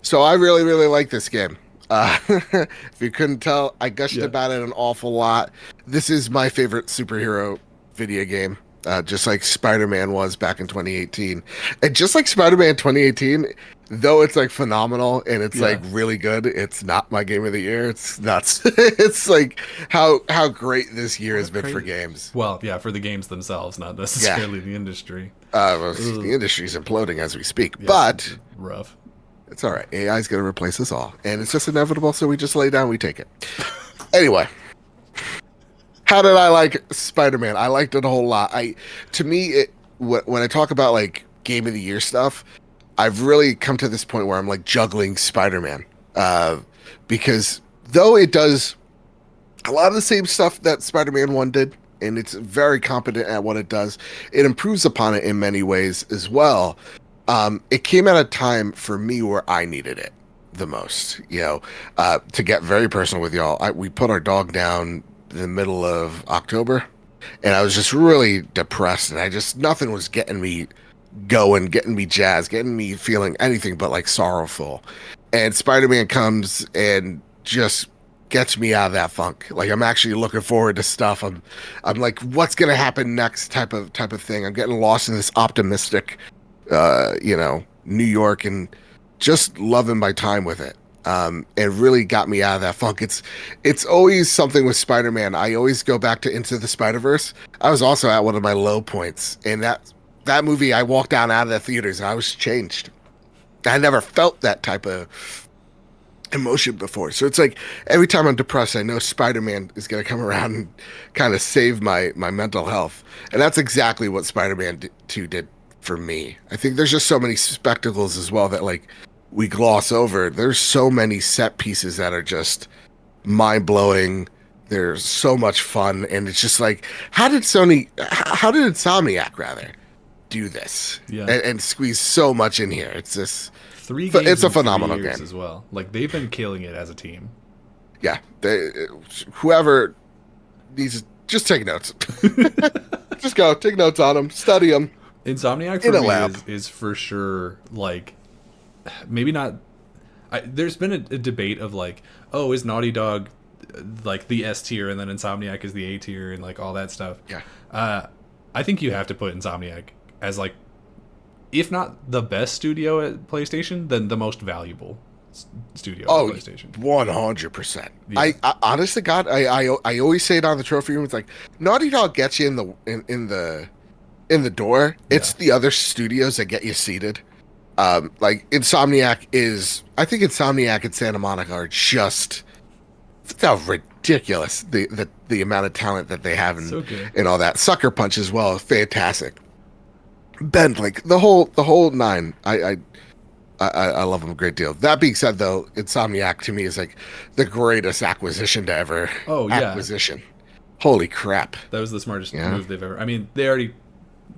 So I really, really like this game. If you couldn't tell, I gushed Yeah. about it an awful lot. This is my favorite superhero video game, just like Spider-Man was back in 2018. And just like Spider-Man 2018, though it's like phenomenal and it's Yeah. like really good, it's not my game of the year. It's nuts. It's like how great this year has What been for crazy. games. Well, yeah, for the games themselves, not Yeah. necessarily the industry. Well, the Ugh. industry's imploding as we speak, Yeah, but rough. it's all right. AI is going to replace us all, and it's just inevitable. So we just lay down, we take it. Anyway, how did I like Spider-Man? I liked it a whole lot. To me, when I talk about like game of the year stuff, I've really come to this point where I'm like juggling Spider-Man, uh, because though it does a lot of the same stuff that Spider-Man 1 did, and it's very competent at what it does, it improves upon it in many ways as well. It came at a time for me where I needed it the most. To get very personal with y'all, we put our dog down in the middle of October, and I was just really depressed, and nothing was getting me going, getting me jazzed, getting me feeling anything but like sorrowful. And Spider-Man comes and just gets me out of that funk. Like I'm actually looking forward to stuff. I'm like, what's gonna happen next type of thing. I'm getting lost in this optimistic New York, and just loving my time with it. It really got me out of that funk. It's always something with Spider-Man. I always go back to Into the Spider-Verse. I was also at one of my low points, and that movie, I walked down out of the theaters and I was changed. I never felt that type of emotion before. So it's like every time I'm depressed, I know Spider-Man is going to come around and kind of save my mental health. And that's exactly what Spider-Man 2 did for me. I think there's just so many spectacles as well that like we gloss over. There's so many set pieces that are just mind-blowing. There's so much fun, and it's just like, how did Insomniac rather do this Yeah. and squeeze so much in here? It's just, Three games it's a in 3 phenomenal years game. as well. Like they've been killing it as a team. Yeah, whoever needs to just take notes. Just go take notes on them, study them. Insomniac for In a me lab. is for sure like maybe not. There's been a debate of like, oh, is Naughty Dog like the S tier and then Insomniac is the A tier and like all that stuff. Yeah. I think you have to put Insomniac as like, if not the best studio at PlayStation, then the most valuable studio Oh, at PlayStation. 100%. Yeah. I honest to God, I always say it on the trophy room. It's like Naughty Dog gets you in the door. It's the other studios that get you seated. Like I think Insomniac and Santa Monica are just, it's how ridiculous the amount of talent that they have So good. and all that. Sucker Punch as well, fantastic. Ben, like the whole nine. I love them a great deal. That being said, though, Insomniac to me is like the greatest acquisition to ever. Oh, yeah. Acquisition. Holy crap! That was the smartest Yeah. move they've ever. I mean, they already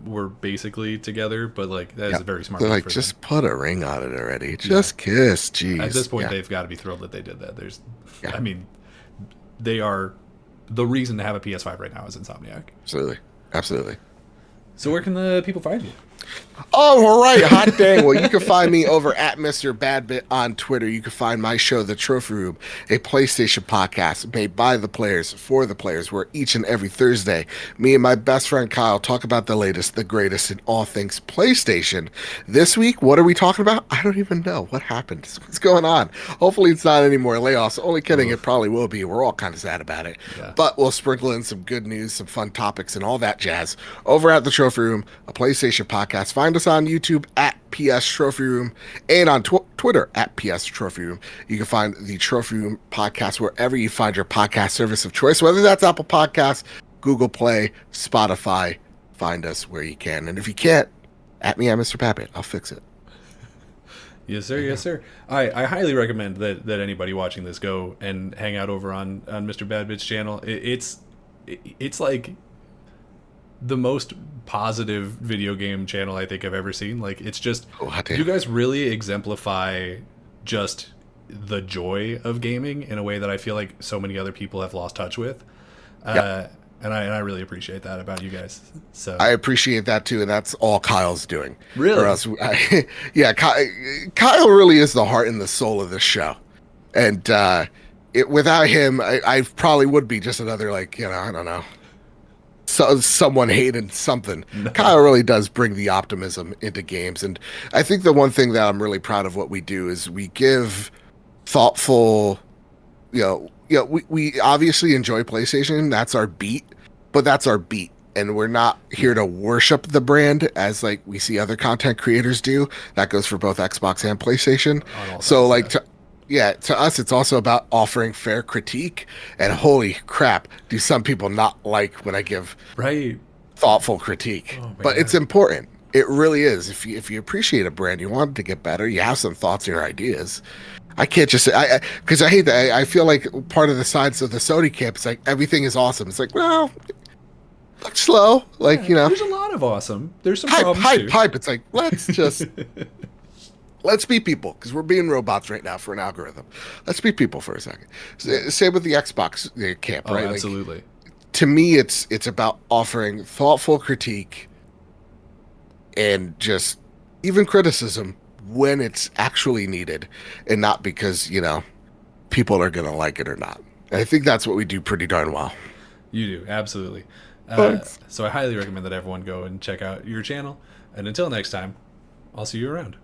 were basically together, but like that is a very smart They're move like, for just put a ring on it already. Just kiss. Jeez. them. At this point, Yeah. they've got to be thrilled that they did that. Yeah. I mean, they are the reason to have a PS5 right now is Insomniac. Absolutely. So where can the people find you? Oh, all right. Hot dang. Well, you can find me over at Mr. Badbit on Twitter. You can find my show, The Trophy Room, a PlayStation podcast made by the players for the players, where each and every Thursday, me and my best friend Kyle talk about the latest, the greatest in all things PlayStation. This week, what are we talking about? I don't even know. What happened? What's going on? Hopefully it's not any more layoffs. Only kidding. It probably will be. We're all kind of sad about it. Yeah. But we'll sprinkle in some good news, some fun topics, and all that jazz over at The Trophy Room, a PlayStation podcast. Find us on YouTube at PS Trophy Room and on Twitter at PS Trophy Room. You can find the Trophy Room podcast wherever you find your podcast service of choice, whether that's Apple Podcasts, Google Play, Spotify. Find us where you can. And if you can't, at me, I'm Mr. Pappet. I'll fix it. Yes, sir. Yes, sir. I highly recommend that anybody watching this go and hang out over on Mr. Badbit's channel. It's like the most positive video game channel I think I've ever seen. Like, it's just, Oh, hot damn. you guys really exemplify just the joy of gaming in a way that I feel like so many other people have lost touch with. Yep. And I really appreciate that about you guys. So I appreciate that too, and that's all Kyle's doing. Really? Or else, yeah, Kyle really is the heart and the soul of this show, and without him, I probably would be just another, like, I don't know, someone hated something. No. Kyle really does bring the optimism into games, and I think the one thing that I'm really proud of what we do is we give thoughtful. We obviously enjoy PlayStation. That's our beat, but that's our beat. And we're not here to worship the brand as like we see other content creators do. That goes for both Xbox and PlayStation. On all So sides, like to us it's also about offering fair critique. And holy crap, do some people not like when I give right. thoughtful critique. Oh, But man. it's important. It really is. If you appreciate a brand, you want it to get better, you have some thoughts or ideas. I can't just say because I hate that. I feel like part of the sides of the Sony camp is like everything is awesome. It's like, well, look slow, like There's a lot of awesome. There's some problems too. hype. It's like let's be people because we're being robots right now for an algorithm. Let's be people for a second. Same with the Xbox camp, Oh, right? Like, absolutely. to me, it's about offering thoughtful critique and just even criticism when it's actually needed, and not because people are gonna like it or not. And I think that's what we do pretty darn well. You do, absolutely. Thanks. So I highly recommend that everyone go and check out your channel. And until next time, I'll see you around.